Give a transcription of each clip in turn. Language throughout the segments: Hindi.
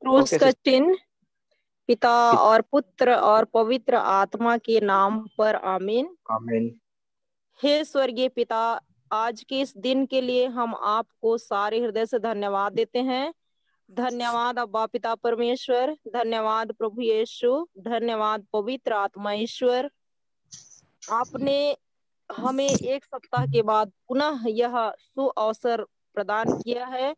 क्रूस ओके का सिस्टर। चिन्ह पिता और पुत्र और पवित्र आत्मा के नाम पर आमीन। आमीन। हे स्वर्गीय पिता, आज के इस दिन के लिए हम आपको सारे हृदय से धन्यवाद देते हैं। धन्यवाद अब्बा पिता परमेश्वर, धन्यवाद प्रभु यीशु, धन्यवाद पवित्र आत्मा ईश्वर। आपने हमें एक सप्ताह के बाद पुनः यह सुअवसर प्रदान किया है।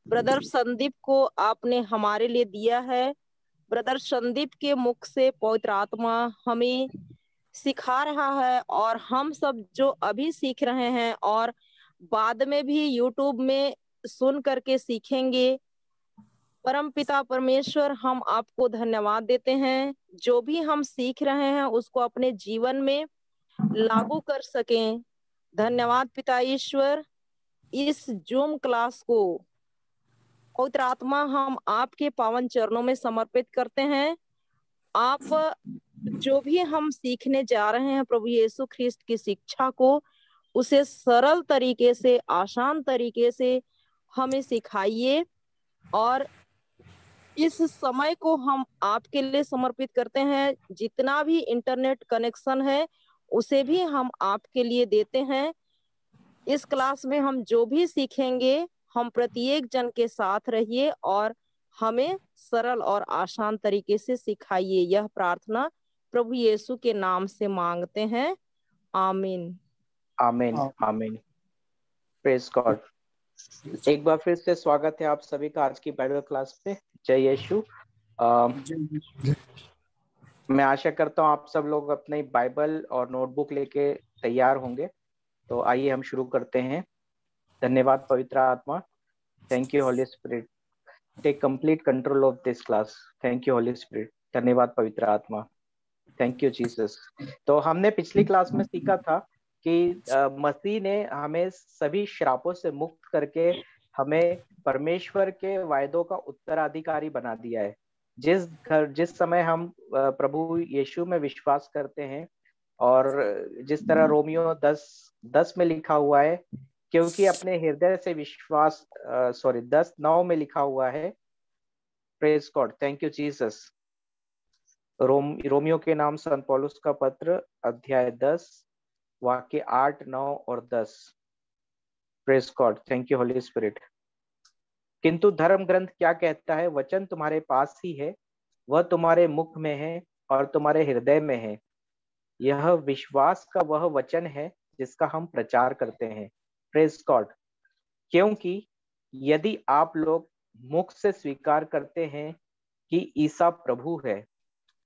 ब्रदर संदीप को आपने हमारे लिए दिया है। ब्रदर संदीप के मुख से पवित्र आत्मा हमें सिखा रहा है और हम सब जो अभी सीख रहे हैं और बाद में भी यूट्यूब में सुन करके सीखेंगे। परम पिता परमेश्वर, हम आपको धन्यवाद देते हैं। जो भी हम सीख रहे हैं उसको अपने जीवन में लागू कर सकें। धन्यवाद पिता ईश्वर। इस जूम क्लास को पवित्र आत्मा हम आपके पावन चरणों में समर्पित करते हैं। आप जो भी हम सीखने जा रहे हैं प्रभु यीशु ख्रिस्त की शिक्षा को, उसे सरल तरीके से, आसान तरीके से हमें सिखाइए। और इस समय को हम आपके लिए समर्पित करते हैं। जितना भी इंटरनेट कनेक्शन है उसे भी हम आपके लिए देते हैं। इस क्लास में हम जो भी सीखेंगे, हम प्रत्येक जन के साथ रहिए और हमें सरल और आसान तरीके से सिखाइए। यह प्रार्थना प्रभु यीशु के नाम से मांगते हैं, आमीन। आमीन। आमीन। Praise God. एक बार फिर से स्वागत है आप सभी का आज की बाइबल क्लास पे। जय यीशु। मैं आशा करता हूँ आप सब लोग अपनी बाइबल और नोटबुक लेके तैयार होंगे। तो आइए हम शुरू करते हैं। धन्यवाद पवित्र आत्मा। Thank you Holi Spirit. Take complete control of this class. Thank you Holi Spirit. धन्यवाद पवित्र आत्मा। Thank you Jesus. तो हमने पिछली क्लास में सीखा था कि मसीह ने हमें सभी श्रापों से मुक्त करके हमें परमेश्वर के वायदों का उत्तराधिकारी बना दिया है। जिस समय हम प्रभु यीशु में विश्वास करते हैं, और जिस तरह रोमियो 10:10 में लिखा हुआ है, क्योंकि अपने हृदय से विश्वास 10:9 में लिखा हुआ है। Praise God. Thank you Jesus. Romeo के नाम संत पौलुस का पत्र अध्याय 10 वाक्य 8, 9 और 10। Praise God. Thank you Holi spirit. किंतु धर्म ग्रंथ क्या कहता है? वचन तुम्हारे पास ही है, वह तुम्हारे मुख में है और तुम्हारे हृदय में है। यह विश्वास का वह वचन है जिसका हम प्रचार करते हैं। Praise God. क्योंकि यदि आप लोग मुख से स्वीकार करते हैं कि ईसा प्रभु है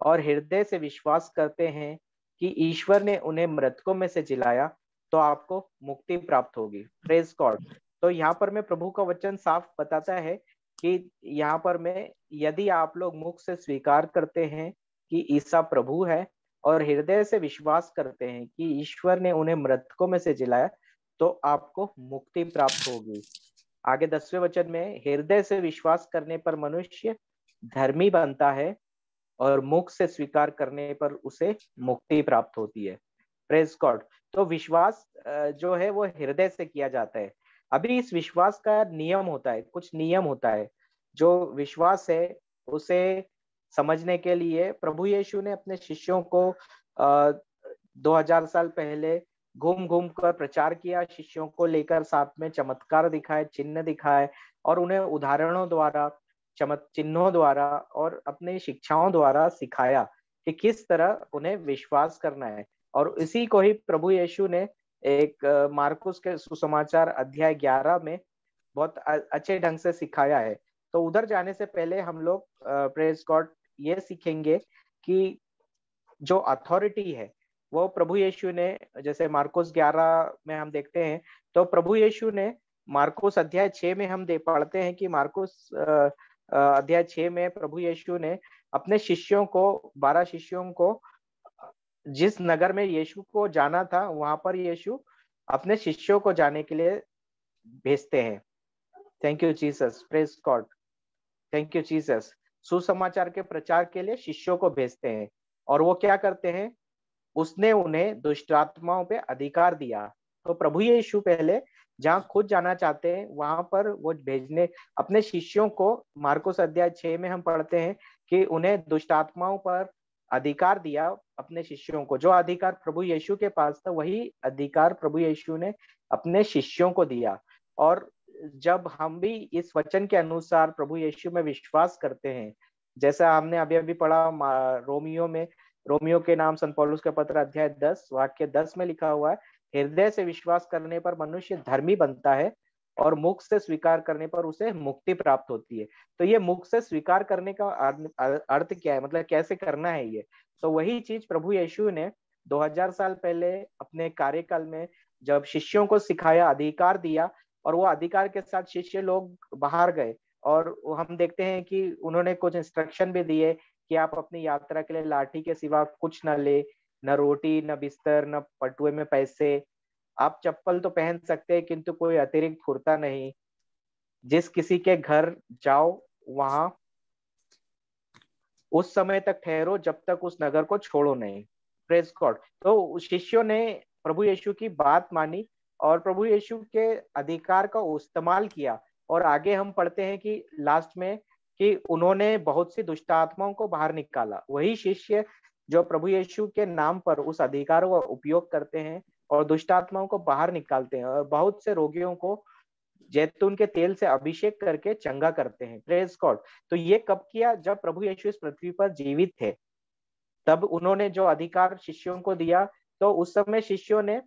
और हृदय से विश्वास करते हैं कि ईश्वर ने उन्हें मृतकों में से जिलाया, तो आपको मुक्ति प्राप्त होगी। Praise God. तो यहाँ पर मैं प्रभु का वचन साफ बताता है कि यहाँ पर मैं, यदि आप लोग मुख से स्वीकार करते हैं कि ईसा प्रभु है और हृदय से विश्वास करते हैं कि ईश्वर ने उन्हें मृतकों में से जिलाया, तो आपको मुक्ति प्राप्त होगी। आगे 10वें वचन में, हृदय से विश्वास करने पर मनुष्य धर्मी बनता है और मुख से स्वीकार करने पर उसे मुक्ति प्राप्त होती है। Praise God. तो विश्वास जो है वो हृदय से किया जाता है। अभी इस विश्वास का नियम होता है, कुछ नियम होता है। जो विश्वास है उसे समझने के लिए प्रभु यीशु ने अपने शिष्यों को 2000 साल पहले घूम घूम कर प्रचार किया। शिष्यों को लेकर साथ में चमत्कार दिखाए, चिन्ह दिखाए और उन्हें उदाहरणों द्वारा, चिन्हों द्वारा और अपने शिक्षाओं द्वारा सिखाया कि किस तरह उन्हें विश्वास करना है। और इसी को ही प्रभु यीशु ने एक मार्कुस के सुसमाचार अध्याय 11 में बहुत अच्छे ढंग से सिखाया है। तो उधर जाने से पहले हम लोग प्रेज गॉड ये सीखेंगे कि जो अथॉरिटी है वो प्रभु यीशु ने, जैसे मार्कुस 11 में हम देखते हैं, तो प्रभु यीशु ने मार्कुस अध्याय 6 में हम पढ़ते हैं कि मार्कुस अध्याय 6 में प्रभु यीशु ने अपने शिष्यों को, 12 शिष्यों को, जिस नगर में यीशु को जाना था वहां पर यीशु अपने शिष्यों को जाने के लिए भेजते हैं। Thank you Jesus. Praise God. Thank you Jesus. सुसमाचार के प्रचार के लिए शिष्यों को भेजते हैं और वो क्या करते हैं? उसने उन्हें दुष्ट आत्माओं पे अधिकार दिया। तो प्रभु यीशु पहले जहाँ खुद जाना चाहते हैं वहां पर वो भेजने अपने शिष्यों को। मार्कुस अध्याय 6 में हम पढ़ते हैं कि उन्हें दुष्ट आत्माओं पर अधिकार दिया अपने शिष्यों को। जो अधिकार प्रभु यीशु के पास था वही अधिकार प्रभु यीशु ने अपने शिष्यों को दिया। और जब हम भी इस वचन के अनुसार प्रभु यीशु में विश्वास करते हैं, जैसा हमने अभी अभी पढ़ा रोमियो के नाम संत पौलुस का पत्र अध्याय 10 वाक्य 10 में लिखा हुआ है, हृदय से विश्वास करने पर मनुष्य धर्मी बनता है और मुख से स्वीकार करने पर उसे मुक्ति प्राप्त होती है। तो ये मुख से स्वीकार करने का अर्थ क्या है, मतलब कैसे करना है ये? तो वही चीज प्रभु यीशु ने 2000 साल पहले अपने कार्यकाल में जब शिष्यों को सिखाया, अधिकार दिया, और वो अधिकार के साथ शिष्य लोग बाहर गए। और हम देखते हैं कि उन्होंने कुछ इंस्ट्रक्शन भी दिए कि आप अपनी यात्रा के लिए लाठी के सिवा कुछ न ले, न रोटी, न बिस्तर, न पटुए में पैसे। आप चप्पल तो पहन सकते हैं किंतु कोई अतिरिक्त कुर्ता नहीं। जिस किसी के घर जाओ वहां उस समय तक ठहरो जब तक उस नगर को छोड़ो नहीं। Praise God. तो शिष्यों ने प्रभु यीशु की बात मानी और प्रभु यीशु के अधिकार का इस्तेमाल किया। और आगे हम पढ़ते हैं कि लास्ट में कि उन्होंने बहुत सी दुष्ट आत्माओं को बाहर निकाला। वही शिष्य जो प्रभु यीशु के नाम पर उस अधिकार का उपयोग करते हैं और दुष्ट आत्माओं को बाहर निकालते हैं और बहुत से रोगियों को जैतून के तेल से अभिषेक करके चंगा करते हैं। Praise God. तो ये कब किया? जब प्रभु यीशु इस पृथ्वी पर जीवित थे, तब उन्होंने जो अधिकार शिष्यों को दिया। तो उस समय शिष्यों ने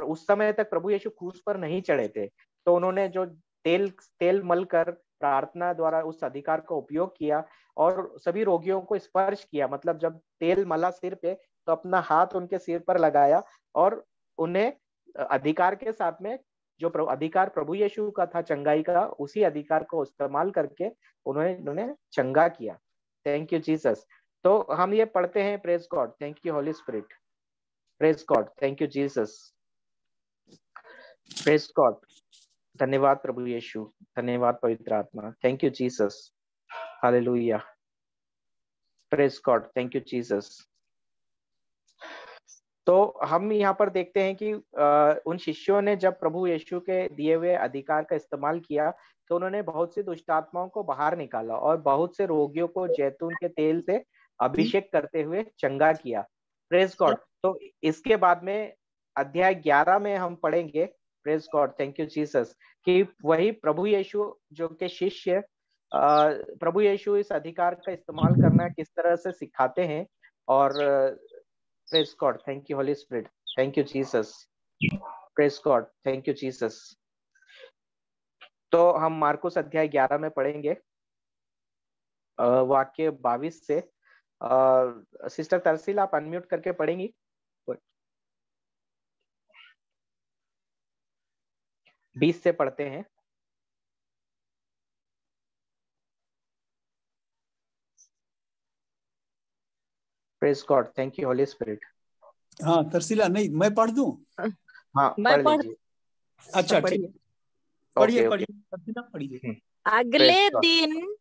उस समय तक प्रभु यीशु क्रूस पर नहीं चढ़े थे, तो उन्होंने जो तेल मल कर प्रार्थना द्वारा उस अधिकार का उपयोग किया और सभी रोगियों को स्पर्श किया। मतलब जब तेल मला सिर पे तो अपना हाथ उनके सिर पर लगाया और उन्हें अधिकार के साथ में जो अधिकार प्रभु यीशु का था चंगाई का, उसी अधिकार को इस्तेमाल करके उन्होंने चंगा किया। Thank you Jesus. तो हम ये पढ़ते हैं, praise God, thank you Holi spirit, praise God, thank you Jesus, praise God. धन्यवाद प्रभु यीशु, धन्यवाद पवित्र आत्मा, thank you Jesus, hallelujah, praise God, thank you Jesus. तो हम यहाँ पर देखते हैं कि उन शिष्यों ने जब प्रभु यीशु के दिए हुए अधिकार का इस्तेमाल किया तो उन्होंने बहुत सी दुष्ट आत्माओं को बाहर निकाला और बहुत से रोगियों को जैतून के तेल से अभिषेक करते हुए चंगा किया। Praise God. तो इसके बाद में अध्याय 11 में हम पढ़ेंगे, प्रेज गॉड, थैंक यू जीसस, कि वही प्रभु यीशु जो के शिष्य प्रभु यीशु इस अधिकार का इस्तेमाल करना किस तरह से सिखाते हैं। और Praise God. Thank you, Holy Spirit. Thank you, Jesus. Praise God. Thank you, Jesus. तो हम मार्कुस अध्याय 11 में पढ़ेंगे वाक्य 22 से। सिस्टर तरसील आप अनम्यूट करके पढ़ेंगी। 20 से पढ़ते हैं। Praise God. Thank you, Holy Spirit. हाँ तरसीला, नहीं मैं पढ़ दूं? हाँ पढ़ लीजिए। अच्छा ठीक, पढ़िए पढ़िए तरसीला, पढ़िए। अगले दिन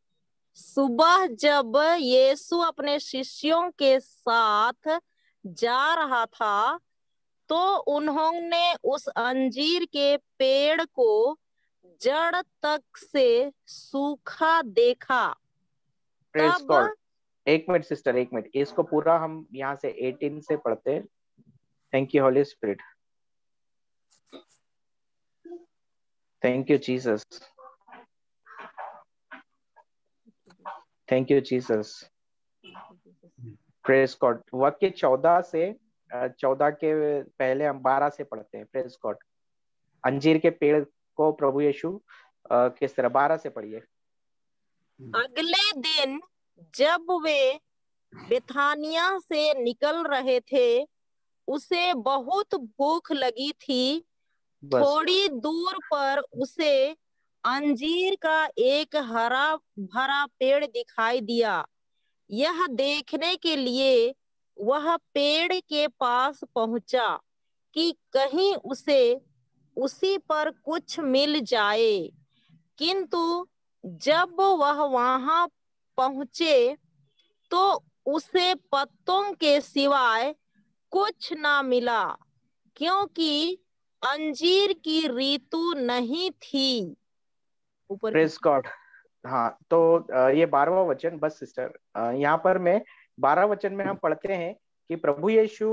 सुबह जब यीशु अपने शिष्यों के साथ जा रहा था तो उन्होंने उस अंजीर के पेड़ को जड़ तक से सूखा देखा। तब एक मिनट सिस्टर, एक मिनट, इसको पूरा हम यहाँ से 18 से पढ़ते हैं। Thank you Holi spirit, thank you Jesus, thank you Jesus, praise God. वाक्य 14 से 14 के पहले हम 12 से पढ़ते हैं। Praise God. अंजीर के पेड़ को प्रभु यीशु किस तरह, 12 से पढ़िए। अगले दिन जब वे बेथानिया से निकल रहे थे, उसे बहुत भूख लगी थी। थोड़ी दूर पर उसे अंजीर का एक हरा भरा पेड़ दिखाई दिया। यह देखने के लिए वह पेड़ के पास पहुंचा कि कहीं उसे उसी पर कुछ मिल जाए, किंतु जब वह वहां पहुंचे तो उसे पत्तों के सिवाय कुछ ना मिला, क्योंकि अंजीर की ऋतु नहीं थी। ऊपर प्रेज गॉड। हाँ, तो ये 12वां वचन, बस सिस्टर, यहाँ पर मैं 12 वचन में हम पढ़ते हैं कि प्रभु यीशु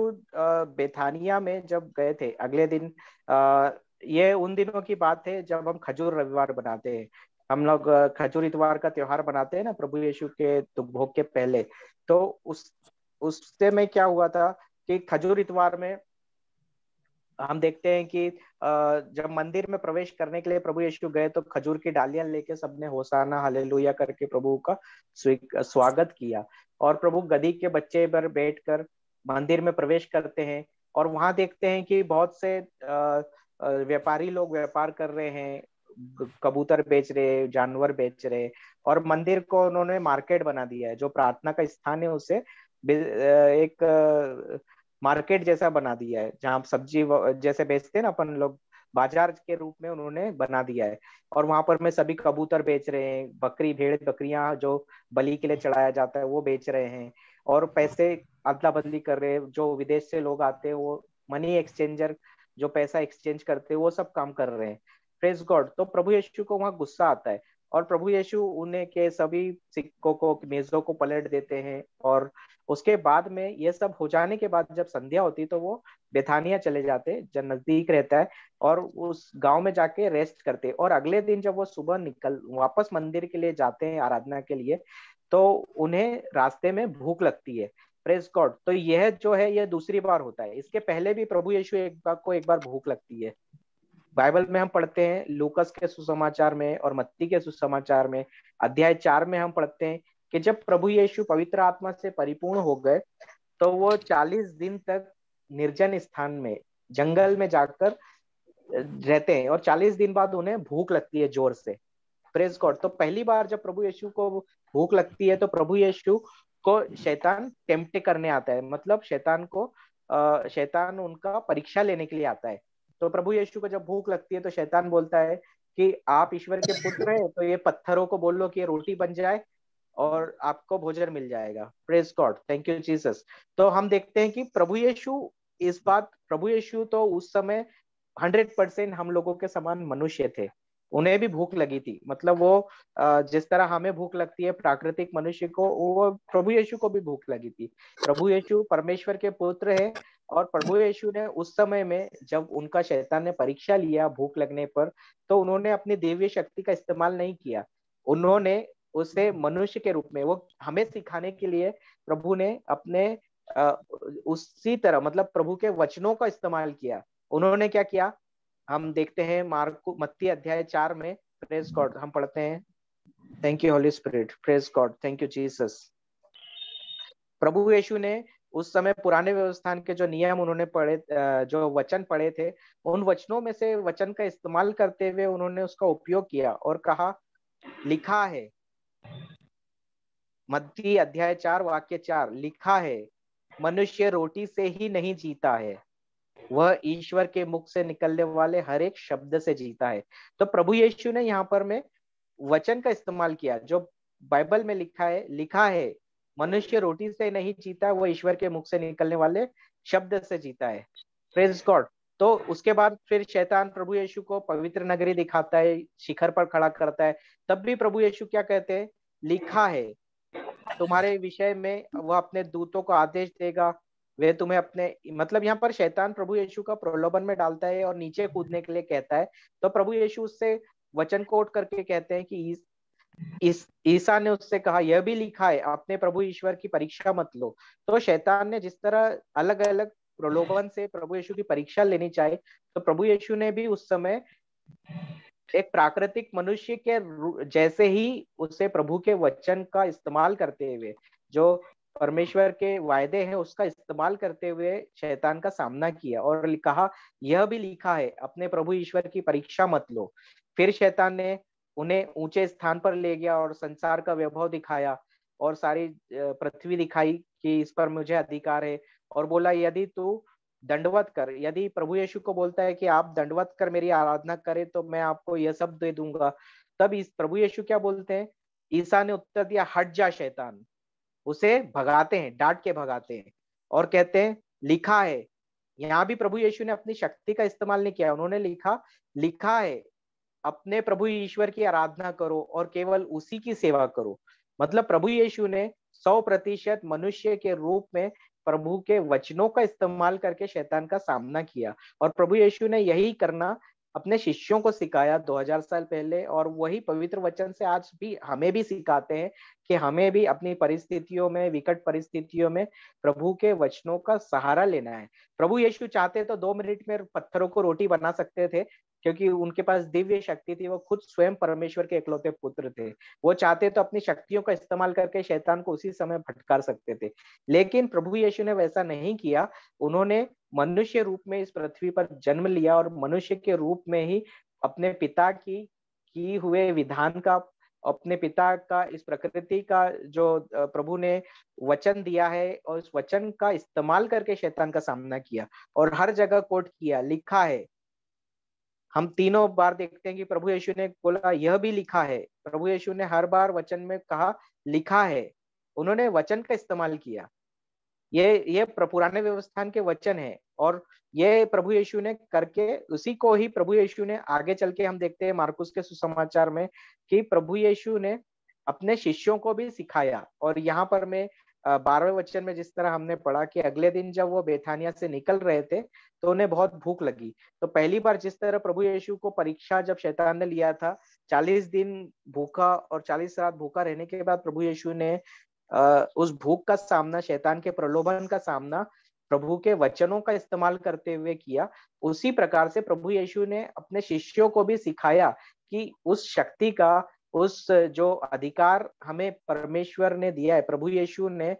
बेथानिया में जब गए थे अगले दिन, ये उन दिनों की बात है जब हम खजूर रविवार बनाते हैं। हम लोग खजूर इतवार का त्योहार बनाते हैं ना, प्रभु यीशु के भोग के पहले। तो उससे में क्या हुआ था कि खजूर इतवार में हम देखते हैं कि जब मंदिर में प्रवेश करने के लिए प्रभु यीशु गए तो खजूर की डालियां लेके सबने होसाना हालेलुया करके प्रभु का स्वागत किया। और प्रभु गदही के बच्चे पर बैठकर मंदिर में प्रवेश करते हैं, और वहां देखते हैं कि बहुत से व्यापारी लोग व्यापार कर रहे हैं, कबूतर बेच रहे, जानवर बेच रहे। और मंदिर को उन्होंने मार्केट बना दिया है, जो प्रार्थना का स्थान है उसे एक मार्केट जैसा बना दिया है, जहाँ सब्जी जैसे बेचते हैं ना अपन लोग, बाजार के रूप में उन्होंने बना दिया है। और वहां पर में सभी कबूतर बेच रहे हैं, बकरी भेड़ बकरियां जो बलि के लिए चढ़ाया जाता है वो बेच रहे हैं, और पैसे अदला बदली कर रहे हैं। जो विदेश से लोग आते हैं वो मनी एक्सचेंजर जो पैसा एक्सचेंज करते हैं वो सब काम कर रहे हैं। Praise God. तो प्रभु यीशु को वहां गुस्सा आता है, और प्रभु यीशु उन्हें के सभी सिक्कों को मेजों को पलट देते हैं। और उसके बाद में ये सब हो जाने के बाद जब संध्या होती तो वो बेथानिया चले जाते जो नजदीक रहता है, और उस गांव में जाके रेस्ट करते। और अगले दिन जब वो सुबह निकल वापस मंदिर के लिए जाते हैं आराधना के लिए, तो उन्हें रास्ते में भूख लगती है। Praise God. तो यह जो है यह दूसरी बार होता है, इसके पहले भी प्रभु यीशु एक बार भूख लगती है। बाइबल में हम पढ़ते हैं लूकस के सुसमाचार में और मत्ती के सुसमाचार में अध्याय 4 में हम पढ़ते हैं कि जब प्रभु यीशु पवित्र आत्मा से परिपूर्ण हो गए तो वो 40 दिन तक निर्जन स्थान में जंगल में जाकर रहते हैं, और 40 दिन बाद उन्हें भूख लगती है जोर से। Praise God. तो पहली बार जब प्रभु यीशु को भूख लगती है तो प्रभु यीशु को शैतान टेम्प्ट करने आता है, मतलब शैतान उनका परीक्षा लेने के लिए आता है। तो प्रभु यीशु को जब भूख लगती है तो शैतान बोलता है कि आप ईश्वर के पुत्र हैं तो ये पत्थरों को बोल लो कि ये रोटी बन जाए और आपको भोजन मिल जाएगा। Praise God, thank you Jesus. तो हम देखते हैं कि प्रभु यीशु तो उस समय 100% हम लोगों के समान मनुष्य थे। उन्हें भी भूख लगी थी, मतलब वो जिस तरह हमें भूख लगती है प्राकृतिक मनुष्य को, वो प्रभु यीशु को भी भूख लगी थी। प्रभु यीशु परमेश्वर के पुत्र है, और प्रभु यीशु ने उस समय में जब उनका शैतान ने परीक्षा लिया भूख लगने पर, तो उन्होंने अपनी दिव्य शक्ति का इस्तेमाल नहीं किया। उन्होंने उसे मनुष्य के रूप में, वो हमें सिखाने के लिए प्रभु ने अपने उसी तरह मतलब प्रभु के वचनों का इस्तेमाल किया। उन्होंने क्या किया हम देखते हैं मत्ती अध्याय 4 में। Praise God. हम पढ़ते हैं, thank you Holi spirit, praise God, thank you Jesus. प्रभु यीशु ने उस समय पुराने व्यवस्था के जो नियम उन्होंने पढ़े, जो वचन पढ़े थे, उन वचनों में से वचन का इस्तेमाल करते हुए उन्होंने उसका उपयोग किया और कहा लिखा है, मत्ती अध्याय 4 वाक्य 4, लिखा है मनुष्य रोटी से ही नहीं जीता है, वह ईश्वर के मुख से निकलने वाले हर एक शब्द से जीता है। तो प्रभु यीशु ने यहाँ पर में वचन का इस्तेमाल किया जो बाइबल में लिखा है मनुष्य रोटी से नहीं जीता, वह ईश्वर के मुख से निकलने वाले शब्द से जीता है। Praise God. तो उसके बाद फिर शैतान प्रभु यीशु को पवित्र नगरी दिखाता है, शिखर पर खड़ा करता है। तब भी प्रभु यीशु क्या कहते हैं, लिखा है तुम्हारे विषय में, वह अपने दूतों को आदेश देगा, वे तुम्हें अपने, मतलब यहाँ पर शैतान प्रभु यीशु का प्रलोभन में डालता है और नीचे कूदने के लिए कहता है। तो प्रभु यीशु उससे वचन कोट करके कहते हैं कि ईसा ने उससे कहा यह भी लिखा है अपने प्रभु ईश्वर की परीक्षा मत लो। तो शैतान ने जिस तरह अलग अलग प्रलोभन से प्रभु यीशु की परीक्षा लेनी चाहिए, तो प्रभु यीशु ने भी उस समय एक प्राकृतिक मनुष्य के जैसे ही उसे प्रभु के वचन का इस्तेमाल करते हुए, जो परमेश्वर के वायदे हैं उसका इस्तेमाल करते हुए शैतान का सामना किया और कहा यह भी लिखा है अपने प्रभु ईश्वर की परीक्षा मत लो। फिर शैतान ने उन्हें ऊंचे स्थान पर ले गया और संसार का वैभव दिखाया और सारी पृथ्वी दिखाई कि इस पर मुझे अधिकार है, और बोला यदि तू दंडवत कर, यदि प्रभु यीशु को बोलता है कि आप दंडवत कर मेरी आराधना करें तो मैं आपको यह सब दे दूंगा। तब इस प्रभु यीशु क्या बोलते हैं, ईसा ने उत्तर दिया हट जा शैतान। उसे भगाते हैं, डांट के भगाते हैं और कहते हैं लिखा है यहाँ भी प्रभु यीशु ने अपनी शक्ति का इस्तेमाल नहीं किया, उन्होंने लिखा है अपने प्रभु ईश्वर की आराधना करो और केवल उसी की सेवा करो। मतलब प्रभु यीशु ने 100% मनुष्य के रूप में प्रभु के वचनों का इस्तेमाल करके शैतान का सामना किया, और प्रभु यीशु ने यही करना अपने शिष्यों को सिखाया 2000 साल पहले, और वही पवित्र वचन से आज भी हमें भी सिखाते हैं कि हमें भी अपनी परिस्थितियों में, विकट परिस्थितियों में प्रभु के वचनों का सहारा लेना है। प्रभु यीशु चाहते तो 2 मिनट में पत्थरों को रोटी बना सकते थे, क्योंकि उनके पास दिव्य शक्ति थी, वो खुद स्वयं परमेश्वर के इकलौते पुत्र थे। वो चाहते तो अपनी शक्तियों का इस्तेमाल करके शैतान को उसी समय भटकार सकते थे, लेकिन प्रभु यीशु ने वैसा नहीं किया। उन्होंने मनुष्य रूप में इस पृथ्वी पर जन्म लिया और मनुष्य के रूप में ही अपने पिता की हुए विधान का, अपने पिता का, इस प्रकृति का जो प्रभु ने वचन दिया है, और उस वचन का इस्तेमाल करके शैतान का सामना किया। और हर जगह कोट किया, लिखा है। हम तीनों बार देखते हैं कि प्रभु यीशु ने बोला यह भी लिखा है। प्रभु यीशु ने हर बार वचन में कहा लिखा है, उन्होंने वचन का इस्तेमाल किया। ये पुराने व्यवस्थान के वचन है, और ये प्रभु यीशु ने करके उसी को ही प्रभु यीशु ने आगे चल के हम देखते हैं मार्कुस के सुसमाचार में कि प्रभु यीशु ने अपने शिष्यों को भी सिखाया। और यहाँ पर मैं 12वें वचन में जिस तरह हमने पढ़ा कि अगले दिन जब वो बेथानिया से निकल रहे थे तो उन्हें बहुत भूख लगी। तो पहली बार जिस तरह प्रभु यीशु को परीक्षा जब शैतान ने लिया था, 40 दिन भूखा और 40 रात भूखा रहने के बाद प्रभु यीशु ने उस भूख का सामना, शैतान के प्रलोभन का सामना प्रभु के वचनों का इस्तेमाल करते हुए किया। उसी प्रकार से प्रभु यीशु ने अपने शिष्यों को भी सिखाया कि उस शक्ति का, उस जो अधिकार हमें परमेश्वर ने दिया है, प्रभु यीशु ने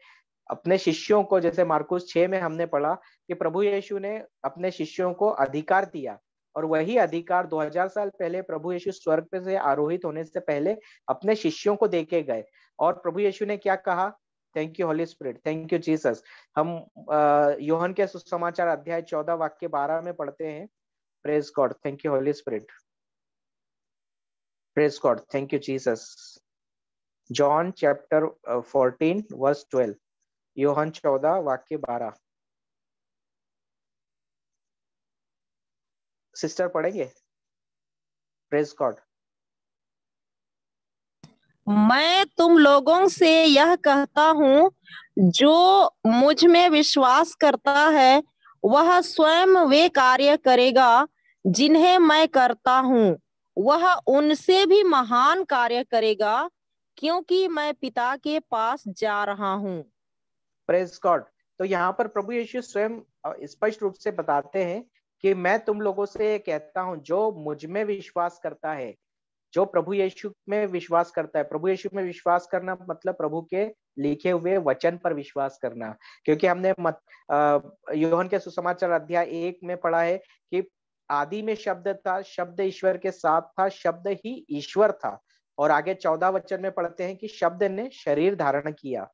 अपने शिष्यों को, जैसे मार्कुस 6 में हमने पढ़ा कि प्रभु यीशु ने अपने शिष्यों को अधिकार दिया, और वही अधिकार 2000 साल पहले प्रभु यीशु स्वर्ग पे से आरोहित होने से पहले अपने शिष्यों को देके गए। और प्रभु यीशु ने क्या कहा? Thank you Holi spirit, thank you Jesus. हम यूहन्ना के सुसमाचार अध्याय 14 वाक्य 12 में पढ़ते हैं। Praise God, thank you Holi spirit, praise God, thank you Jesus. John chapter 14 verse 12, यूहन्ना 14 वाक्य 12। सिस्टर पढ़ेंगे? प्रेज गॉड। मैं तुम लोगों से यह कहता हूँ, जो मुझ में विश्वास करता है वह स्वयं वे कार्य करेगा जिन्हें मैं करता हूँ, वह उनसे भी महान कार्य करेगा, क्योंकि मैं पिता के पास जा रहा हूँ। Praise God. तो यहाँ पर प्रभु यीशु स्वयं स्पष्ट रूप से बताते हैं कि मैं तुम लोगों से ये कहता हूँ, जो मुझ में विश्वास करता है, जो प्रभु यीशु में विश्वास करता है। प्रभु यीशु में विश्वास करना मतलब प्रभु के लिखे हुए वचन पर विश्वास करना, क्योंकि हमने यूहन्ना के सुसमाचार अध्याय 1 में पढ़ा है कि आदि में शब्द था, शब्द ईश्वर के साथ था, शब्द ही ईश्वर था। और आगे 14 वचन में पढ़ते हैं कि शब्द ने शरीर धारण किया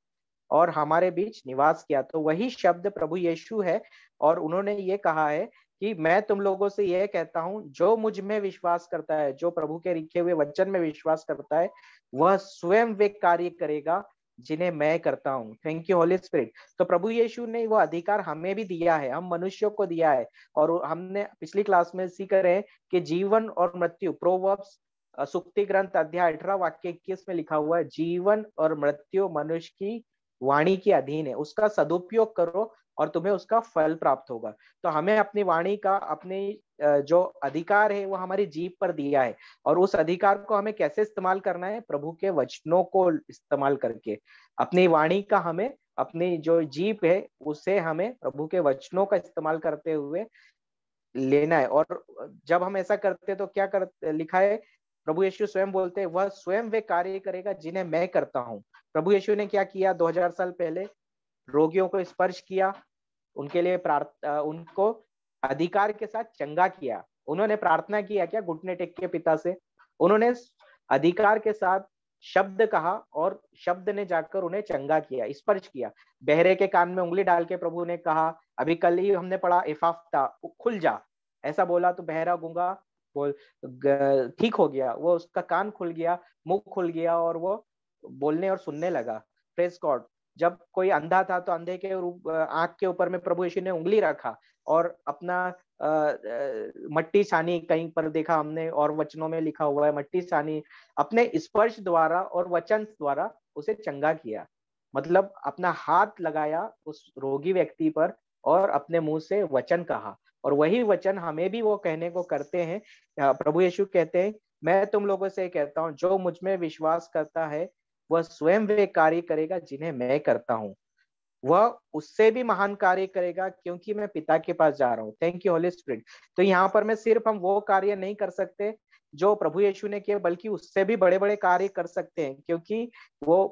और हमारे बीच निवास किया। तो वही शब्द प्रभु यीशु है, और उन्होंने ये कहा है कि मैं तुम लोगों से यह कहता हूं, जो मुझ में विश्वास करता है, जो प्रभु के लिखे हुए वचन में विश्वास करता है, वह स्वयं वे कार्य करेगा जिन्हें मैं करता हूं। Thank you Holi spirit. तो प्रभु यीशु ने वो अधिकार हमें भी दिया है, हम मनुष्यों को दिया है। और हमने पिछली क्लास में सीख रहे हैं कि जीवन और मृत्यु, प्रोवर्ब्स सुक्ति ग्रंथ अध्याय 18 वाक्य 21 में लिखा हुआ है, जीवन और मृत्यु मनुष्य की वाणी के अधीन है, उसका सदुपयोग करो और तुम्हें उसका फल प्राप्त होगा। तो हमें अपनी वाणी का, अपनी जो अधिकार है वो हमारी जीभ पर दिया है, और उस अधिकार को हमें कैसे इस्तेमाल करना है? प्रभु के वचनों को इस्तेमाल करके। अपनी वाणी का हमें, अपनी जो जीभ है उसे हमें प्रभु के वचनों का इस्तेमाल करते हुए लेना है। और जब हम ऐसा करते हैं तो क्या लिखा है? प्रभु यीशु स्वयं बोलते हैं, वह स्वयं वे कार्य करेगा जिन्हें मैं करता हूँ। प्रभु यीशु ने क्या किया? 2000 साल पहले रोगियों को स्पर्श किया, उनके लिए उनको अधिकार के साथ चंगा किया। उन्होंने प्रार्थना किया क्या? घुटने टेक के पिता से। उन्होंने अधिकार के साथ शब्द कहा और शब्द ने जाकर उन्हें चंगा किया, स्पर्श किया। बहरे के कान में उंगली डाल के प्रभु ने कहा, अभी कल ही हमने पढ़ा, इफाफ्ता, खुल जा, ऐसा बोला तो बहरा गूंगा बोल ठीक हो गया, वो उसका कान खुल गया, मुंह खुल गया और वो बोलने और सुनने लगा। Praise God. जब कोई अंधा था तो अंधे के आंख के ऊपर में प्रभु यीशु ने उंगली रखा और अपना मट्टी छानी, कहीं पर देखा हमने और वचनों में लिखा हुआ है, मट्टी छानी, अपने स्पर्श द्वारा और वचन द्वारा उसे चंगा किया। मतलब अपना हाथ लगाया उस रोगी व्यक्ति पर और अपने मुंह से वचन कहा, और वही वचन हमें भी वो कहने को करते हैं। प्रभु यीशु कहते हैं, मैं तुम लोगों से कहता हूं, जो मुझ में विश्वास करता है वह स्वयं वे कार्य करेगा जिन्हें मैं करता हूं, वह उससे भी महान कार्य करेगा, क्योंकि मैं पिता के पास जा रहा हूँ। Thank you Holi spirit. तो यहाँ पर मैं सिर्फ हम वो कार्य नहीं कर सकते जो प्रभु यीशु ने किए, बल्कि उससे भी बड़े बड़े कार्य कर सकते हैं, क्योंकि वो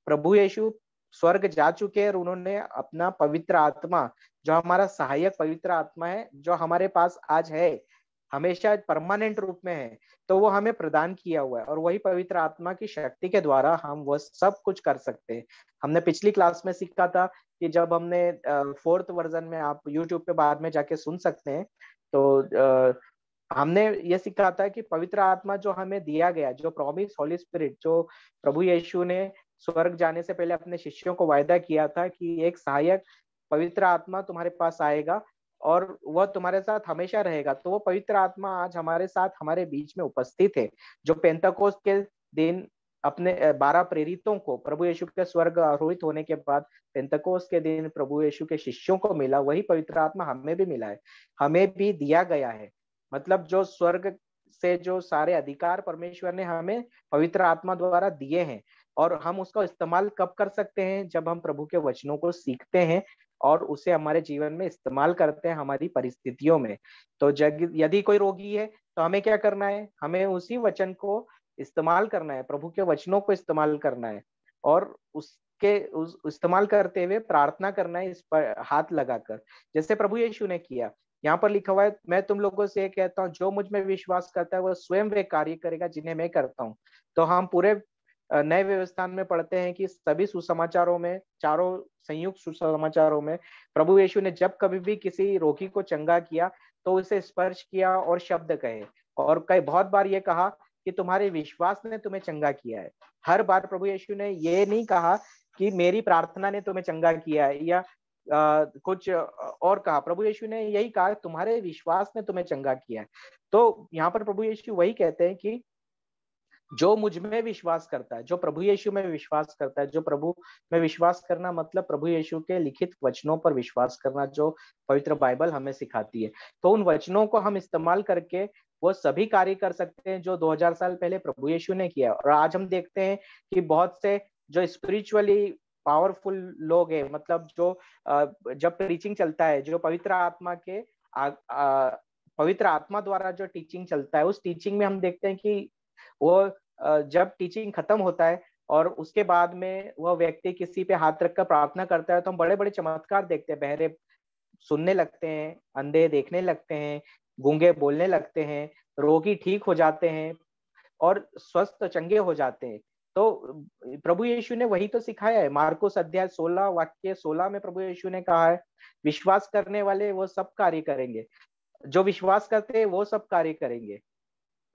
प्रभु यीशु स्वर्ग जा चुके हैं और उन्होंने अपना पवित्र आत्मा, जो हमारा सहायक पवित्र आत्मा है, जो हमारे पास आज है, हमेशा परमानेंट रूप में है, तो वो हमें प्रदान किया हुआ है, और वही पवित्र आत्मा की शक्ति के द्वारा हम वो सब कुछ कर सकते हैं। हमने पिछली क्लास में सीखा था कि जब हमने 4th वर्जन में, आप YouTube पे बाद में जाके सुन सकते हैं, तो हमने ये सीखा था कि पवित्र आत्मा जो हमें दिया गया, जो प्रॉमिस होली स्पिरिट, जो प्रभु यीशु ने स्वर्ग जाने से पहले अपने शिष्यों को वायदा किया था कि एक सहायक पवित्र आत्मा तुम्हारे पास आएगा और वह तुम्हारे साथ हमेशा रहेगा। तो वो पवित्र आत्मा आज हमारे साथ, हमारे बीच में उपस्थित है, जो पेंतकोस्त के दिन अपने 12 प्रेरितों को प्रभु यीशु के स्वर्ग आरोहित होने के बाद पेंतकोस्त के दिन प्रभु यीशु के शिष्यों को मिला, वही पवित्र आत्मा हमें भी मिला है, हमें भी दिया गया है। मतलब जो स्वर्ग से जो सारे अधिकार परमेश्वर ने हमें पवित्र आत्मा द्वारा दिए हैं, और हम उसका इस्तेमाल कब कर सकते हैं? जब हम प्रभु के वचनों को सीखते हैं और उसे हमारे जीवन में इस्तेमाल करते हैं हमारी परिस्थितियों में। तो यदि कोई रोगी है तो हमें क्या करना है? हमें उसी वचन को इस्तेमाल करना है, प्रभु के वचनों को इस्तेमाल करना है, और उसके इस्तेमाल करते हुए प्रार्थना करना है, इस पर हाथ लगाकर, जैसे प्रभु यीशु ने किया। यहाँ पर लिखा हुआ है, मैं तुम लोगों से कहता हूँ, जो मुझ में विश्वास करता है वह स्वयं वे कार्य करेगा जिन्हें मैं करता हूँ। तो हम पूरे नए व्यवस्थान में पढ़ते हैं कि सभी सुसमाचारों में, चारों संयुक्त सुसमाचारों में, प्रभु यीशु ने जब कभी भी किसी रोगी को चंगा किया तो उसे स्पर्श किया और शब्द कहे, और कई बहुत बार ये कहा कि तुम्हारे विश्वास ने तुम्हें चंगा किया है। हर बार प्रभु यीशु ने ये नहीं कहा कि मेरी प्रार्थना ने तुम्हें चंगा किया है या कुछ और कहा। प्रभु यीशु ने यही कहा, तुम्हारे विश्वास ने तुम्हें चंगा किया है। तो यहाँ पर प्रभु यीशु वही कहते हैं कि जो मुझ में विश्वास करता है, जो प्रभु यीशु में विश्वास करता है, जो प्रभु में विश्वास करना मतलब प्रभु यीशु के लिखित वचनों पर विश्वास करना, जो पवित्र बाइबल हमें सिखाती है। तो उन वचनों को हम इस्तेमाल करके वो सभी कार्य कर सकते हैं जो 2000 साल पहले प्रभु यीशु ने किया। और आज हम देखते हैं कि बहुत से जो स्पिरिचुअली पावरफुल लोग हैं, मतलब जो जब प्रीचिंग चलता है, जो पवित्र आत्मा के पवित्र आत्मा द्वारा जो टीचिंग चलता है, उस टीचिंग में हम देखते हैं कि वो जब टीचिंग खत्म होता है और उसके बाद में वह व्यक्ति किसी पे हाथ रखकर प्रार्थना करता है, तो हम बड़े बड़े चमत्कार देखते हैं। बहरे सुनने लगते हैं, अंधे देखने लगते हैं, गूंगे बोलने लगते हैं, रोगी ठीक हो जाते हैं और स्वस्थ चंगे हो जाते हैं। तो प्रभु यीशु ने वही तो सिखाया है। मार्कुस अध्याय 16 वाक्य 16 में प्रभु यीशु ने कहा है, विश्वास करने वाले वो सब कार्य करेंगे, जो विश्वास करते हैं वो सब कार्य करेंगे।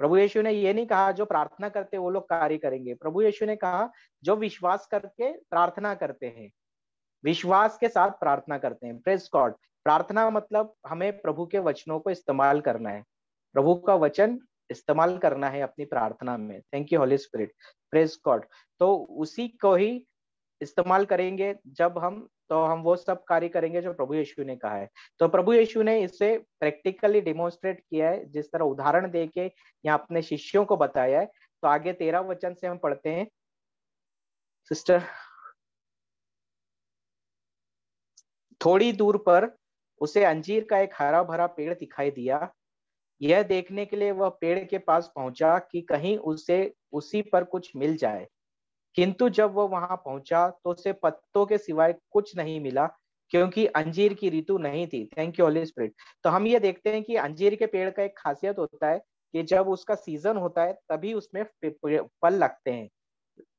प्रभु यीशु ने ये नहीं कहा जो प्रार्थना करते वो लोग कार्य करेंगे। प्रभु यीशु ने कहा जो विश्वास करके प्रार्थना करते हैं, विश्वास के साथ प्रार्थना करते हैं। Praise God. प्रार्थना मतलब हमें प्रभु के वचनों को इस्तेमाल करना है, प्रभु का वचन इस्तेमाल करना है अपनी प्रार्थना में। Thank you Holi spirit. Praise God. तो उसी को ही इस्तेमाल करेंगे जब हम, तो हम वो सब कार्य करेंगे जो प्रभु यीशु ने कहा है। तो प्रभु यीशु ने इसे प्रैक्टिकली डिमोन्स्ट्रेट किया है, जिस तरह उदाहरण देके यहाँ अपने शिष्यों को बताया है। तो आगे 13 वचन से हम पढ़ते हैं सिस्टर। थोड़ी दूर पर उसे अंजीर का एक हरा भरा पेड़ दिखाई दिया। यह देखने के लिए वह पेड़ के पास पहुंचा कि कहीं उसे उसी पर कुछ मिल जाए, किंतु जब वह वहां पहुंचा तो उसे पत्तों के सिवाय कुछ नहीं मिला, क्योंकि अंजीर की ऋतु नहीं थी। Thank you Holi spirit. तो हम ये देखते हैं कि अंजीर के पेड़ का एक खासियत होता है कि जब उसका सीजन होता है तभी उसमें फल लगते हैं,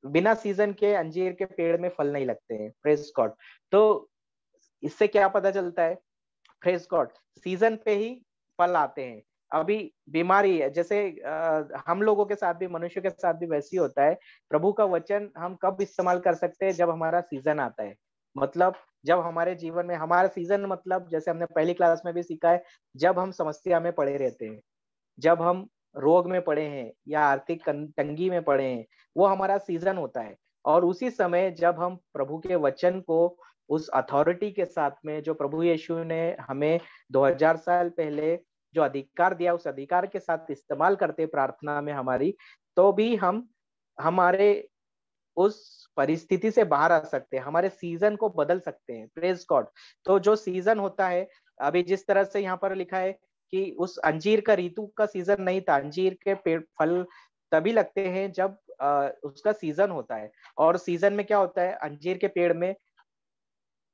बिना सीजन के अंजीर के पेड़ में फल नहीं लगते हैं। Praise God. तो इससे क्या पता चलता है? प्रेज गॉड, सीजन पे ही फल आते हैं। अभी बीमारी है, जैसे हम लोगों के साथ भी, मनुष्य के साथ भी वैसी होता है। प्रभु का वचन हम कब इस्तेमाल कर सकते हैं? जब हमारा सीजन आता है, मतलब जब हमारे जीवन में हमारा सीजन, मतलब जैसे हमने पहली क्लास में भी सीखा है, जब हम समस्या में पड़े रहते हैं, जब हम रोग में पड़े हैं या आर्थिक तंगी में पड़े हैं, वो हमारा सीजन होता है। और उसी समय जब हम प्रभु के वचन को उस अथॉरिटी के साथ में, जो प्रभु यीशु ने हमें 2000 साल पहले जो अधिकार दिया, उस अधिकार के साथ इस्तेमाल करते प्रार्थना में हमारी, तो भी हम हमारे उस परिस्थिति से बाहर आ सकते हैं, हमारे सीजन को बदल सकते हैं। Praise God. तो जो सीजन होता है, अभी जिस तरह से यहाँ पर लिखा है कि उस अंजीर का ऋतु का सीजन नहीं था, अंजीर के पेड़ फल तभी लगते हैं जब उसका सीजन होता है। और सीजन में क्या होता है, अंजीर के पेड़ में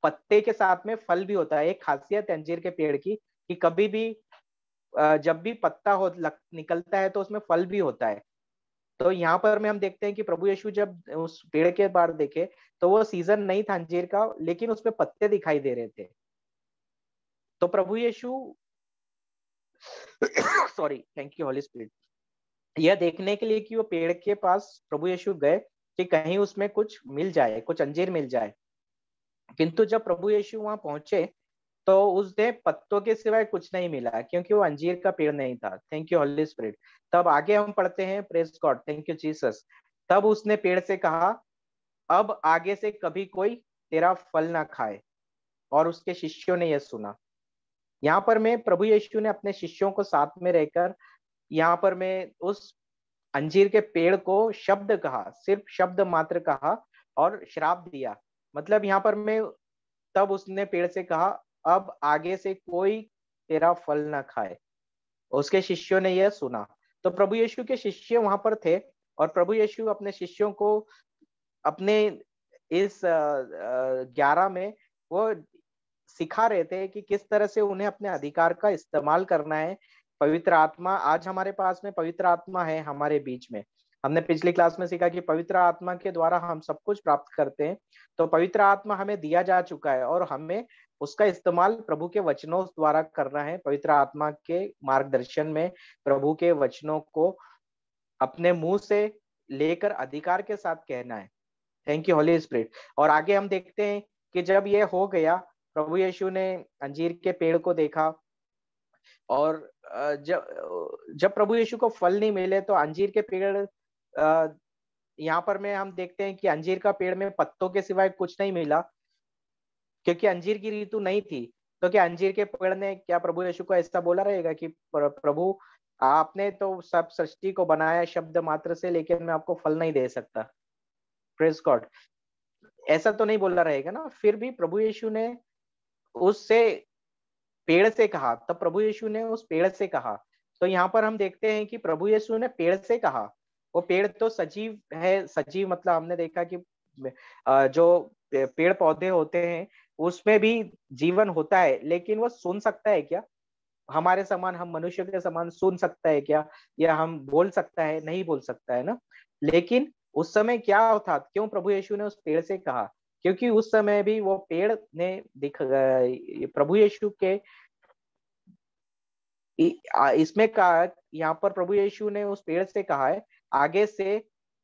पत्ते के साथ में फल भी होता है। एक खासियत है अंजीर के पेड़ की कि कभी भी जब भी पत्ता निकलता है तो उसमें फल भी होता है। तो यहाँ पर में हम देखते हैं कि प्रभु यीशु जब उस पेड़ के बारे देखे तो वो सीजन नहीं था अंजीर का, लेकिन उसमें पत्ते दिखाई दे रहे थे। तो प्रभु यीशु sorry, thank you Holi spirit, यह देखने के लिए कि वो पेड़ के पास प्रभु यीशु गए कि कहीं उसमें कुछ मिल जाए, कुछ अंजीर मिल जाए। किंतु जब प्रभु यीशु वहां पहुंचे तो उसने पत्तों के सिवाय कुछ नहीं मिला, क्योंकि वो अंजीर का पेड़ नहीं था। Thank you Holi spirit. तब आगे हम पढ़ते हैं, praise God, thank you Jesus. तब उसने पेड़ से कहा, अब आगे से कभी कोई तेरा फल ना खाए। और उसके शिष्यों ने यह सुना। यहाँ पर मैं प्रभु यीशु ने अपने शिष्यों को साथ में रहकर यहाँ पर मैं उस अंजीर के पेड़ को शब्द कहा, सिर्फ शब्द मात्र कहा और श्राप दिया। मतलब यहाँ पर मैं, तब उसने पेड़ से कहा, अब आगे से कोई तेरा फल ना खाए। उसके शिष्यों ने यह सुना। तो प्रभु यीशु के शिष्य वहां पर थे और प्रभु यीशु अपने शिष्यों को अपने इस 11 में वो सिखा रहे थे कि किस तरह से उन्हें अपने अधिकार का इस्तेमाल करना है। पवित्र आत्मा, आज हमारे पास में पवित्र आत्मा है हमारे बीच में। हमने पिछली क्लास में सीखा कि पवित्र आत्मा के द्वारा हम सब कुछ प्राप्त करते हैं। तो पवित्र आत्मा हमें दिया जा चुका है और हमें उसका इस्तेमाल प्रभु के वचनों द्वारा करना है। पवित्र आत्मा के मार्गदर्शन में प्रभु के वचनों को अपने मुंह से लेकर अधिकार के साथ कहना है। Thank you Holi spirit. और आगे हम देखते हैं कि जब ये हो गया, प्रभु यीशु ने अंजीर के पेड़ को देखा और जब प्रभु यीशु को फल नहीं मिले तो अंजीर के पेड़, यहाँ पर में हम देखते हैं कि अंजीर का पेड़ में पत्तों के सिवाय कुछ नहीं मिला, क्योंकि अंजीर की ऋतु नहीं थी। तो क्या अंजीर के पेड़ ने क्या प्रभु यीशु को ऐसा बोला रहेगा कि प्रभु आपने तो सब सृष्टि को बनाया शब्द मात्र से, लेकिन मैं आपको फल नहीं दे सकता। Praise God. ऐसा तो नहीं बोला रहेगा ना। फिर भी प्रभु यीशु ने उससे पेड़ से कहा, तब प्रभु यीशु ने उस पेड़ से कहा। तो यहाँ पर हम देखते हैं कि प्रभु यीशु ने पेड़ से कहा। वो पेड़ तो सजीव है, सजीव मतलब हमने देखा कि जो पेड़ पौधे होते हैं उसमें भी जीवन होता है, लेकिन वो सुन सकता है क्या? हमारे समान, हम मनुष्य के समान सुन सकता है क्या? या हम बोल सकता है? नहीं बोल सकता है ना। लेकिन उस समय क्या था, क्यों प्रभु यीशु ने उस पेड़ से कहा? क्योंकि उस समय भी वो पेड़ ने प्रभु यीशु के इसमें कहा, यहाँ पर प्रभु यीशु ने उस पेड़ से कहा है, आगे से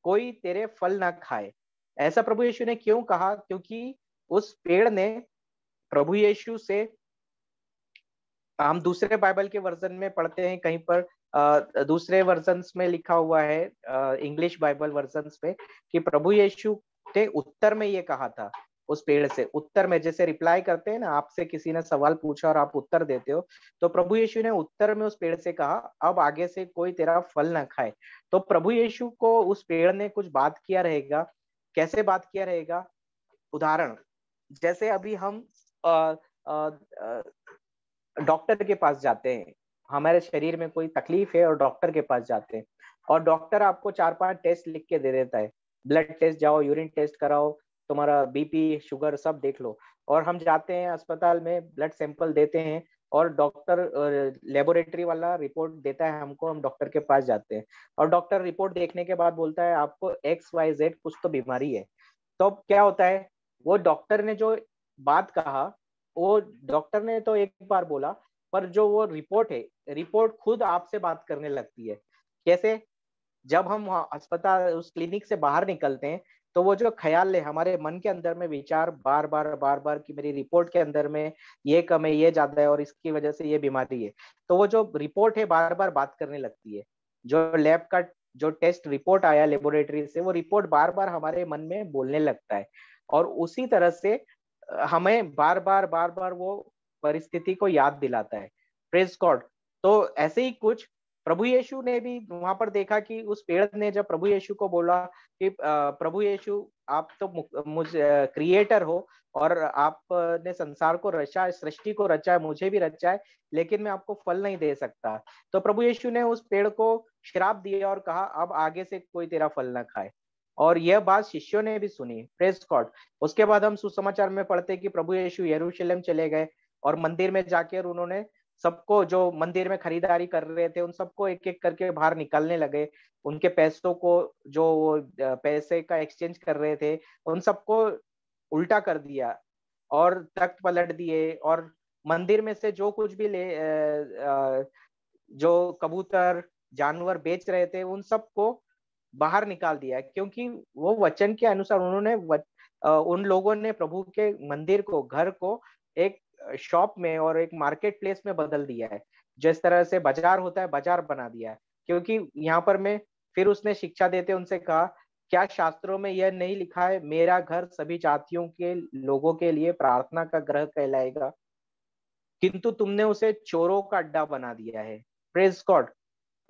कोई तेरे फल ना खाए। ऐसा प्रभु यीशु ने क्यों कहा? क्योंकि उस पेड़ ने प्रभु यीशु से, हम दूसरे बाइबल के वर्जन में पढ़ते हैं कहीं पर, दूसरे वर्जन्स में लिखा हुआ है, इंग्लिश बाइबल वर्जन्स में, कि प्रभु यीशु ने उत्तर में ये कहा था उस पेड़ से। उत्तर में जैसे रिप्लाई करते हैं ना, आपसे किसी ने सवाल पूछा और आप उत्तर देते हो, तो प्रभु यीशु ने उत्तर में उस पेड़ से कहा, अब आगे से कोई तेरा फल ना खाए। तो प्रभु यीशु को उस पेड़ ने कुछ बात किया रहेगा। कैसे बात किया रहेगा? उदाहरण, जैसे अभी हम डॉक्टर के पास जाते हैं, हमारे शरीर में कोई तकलीफ है और डॉक्टर के पास जाते हैं, और डॉक्टर आपको 4-5 टेस्ट लिख के दे देता है। ब्लड टेस्ट जाओ, यूरिन टेस्ट कराओ, तुम्हारा बीपी शुगर सब देख लो। और हम जाते हैं अस्पताल में, ब्लड सैंपल देते हैं और डॉक्टर लेबोरेटरी वाला रिपोर्ट देता है हमको, हम डॉक्टर के पास जाते हैं और डॉक्टर रिपोर्ट देखने के बाद बोलता है आपको XYZ कुछ तो बीमारी है। तो अब क्या होता है, वो डॉक्टर ने जो बात कहा, वो डॉक्टर ने तो एक बार बोला, पर जो वो रिपोर्ट है, रिपोर्ट खुद आपसे बात करने लगती है। कैसे? जब हम अस्पताल, उस क्लिनिक से बाहर निकलते हैं तो वो जो ख्याल है हमारे मन के अंदर में, विचार बार बार कि मेरी रिपोर्ट के अंदर में ये कम है, ये ज्यादा है और इसकी वजह से ये बीमारी है, तो वो जो रिपोर्ट है बार बार बात करने लगती है। जो लैब का जो टेस्ट रिपोर्ट आया लेबोरेटरी से, वो रिपोर्ट बार बार हमारे मन में बोलने लगता है और उसी तरह से हमें बार बार वो परिस्थिति को याद दिलाता है। Praise God. तो ऐसे ही कुछ प्रभु यीशु ने भी वहां पर देखा कि उस पेड़ ने जब प्रभु यीशु को बोला कि प्रभु यीशु आप तो मुझ क्रिएटर हो और आपने संसार को रचा, सृष्टि को रचा है, मुझे भी रचा है, लेकिन मैं आपको फल नहीं दे सकता। तो प्रभु यीशु ने उस पेड़ को श्राप दिया और कहा अब आगे से कोई तेरा फल ना खाए। और यह बात शिष्यों ने भी सुनी। Praise God. उसके बाद हम सुसमाचार में पढ़ते कि प्रभु यीशु यरूशलेम चले गए और मंदिर में जाकर उन्होंने सबको, जो मंदिर में खरीदारी कर रहे थे, उन सबको एक एक करके बाहर निकालने लगे। उनके पैसों को, जो पैसे का एक्सचेंज कर रहे थे, उन सबको उल्टा कर दिया और तख्त पलट दिए और मंदिर में से जो कुछ भी जो कबूतर जानवर बेच रहे थे उन सबको बाहर निकाल दिया, क्योंकि वो वचन के अनुसार उन्होंने उन लोगों ने प्रभु के मंदिर को, घर को एक शॉप में और एक मार्केट प्लेस में बदल दिया है। जिस तरह से बाजार होता है, बाजार बना दिया है। क्योंकि यहाँ पर मैं फिर उसने शिक्षा देते उनसे कहा, क्या शास्त्रों में यह नहीं लिखा है, मेरा घर सभी जातियों के लोगों के लिए प्रार्थना का गृह कहलाएगा, किंतु तुमने उसे चोरों का अड्डा बना दिया है। Praise God.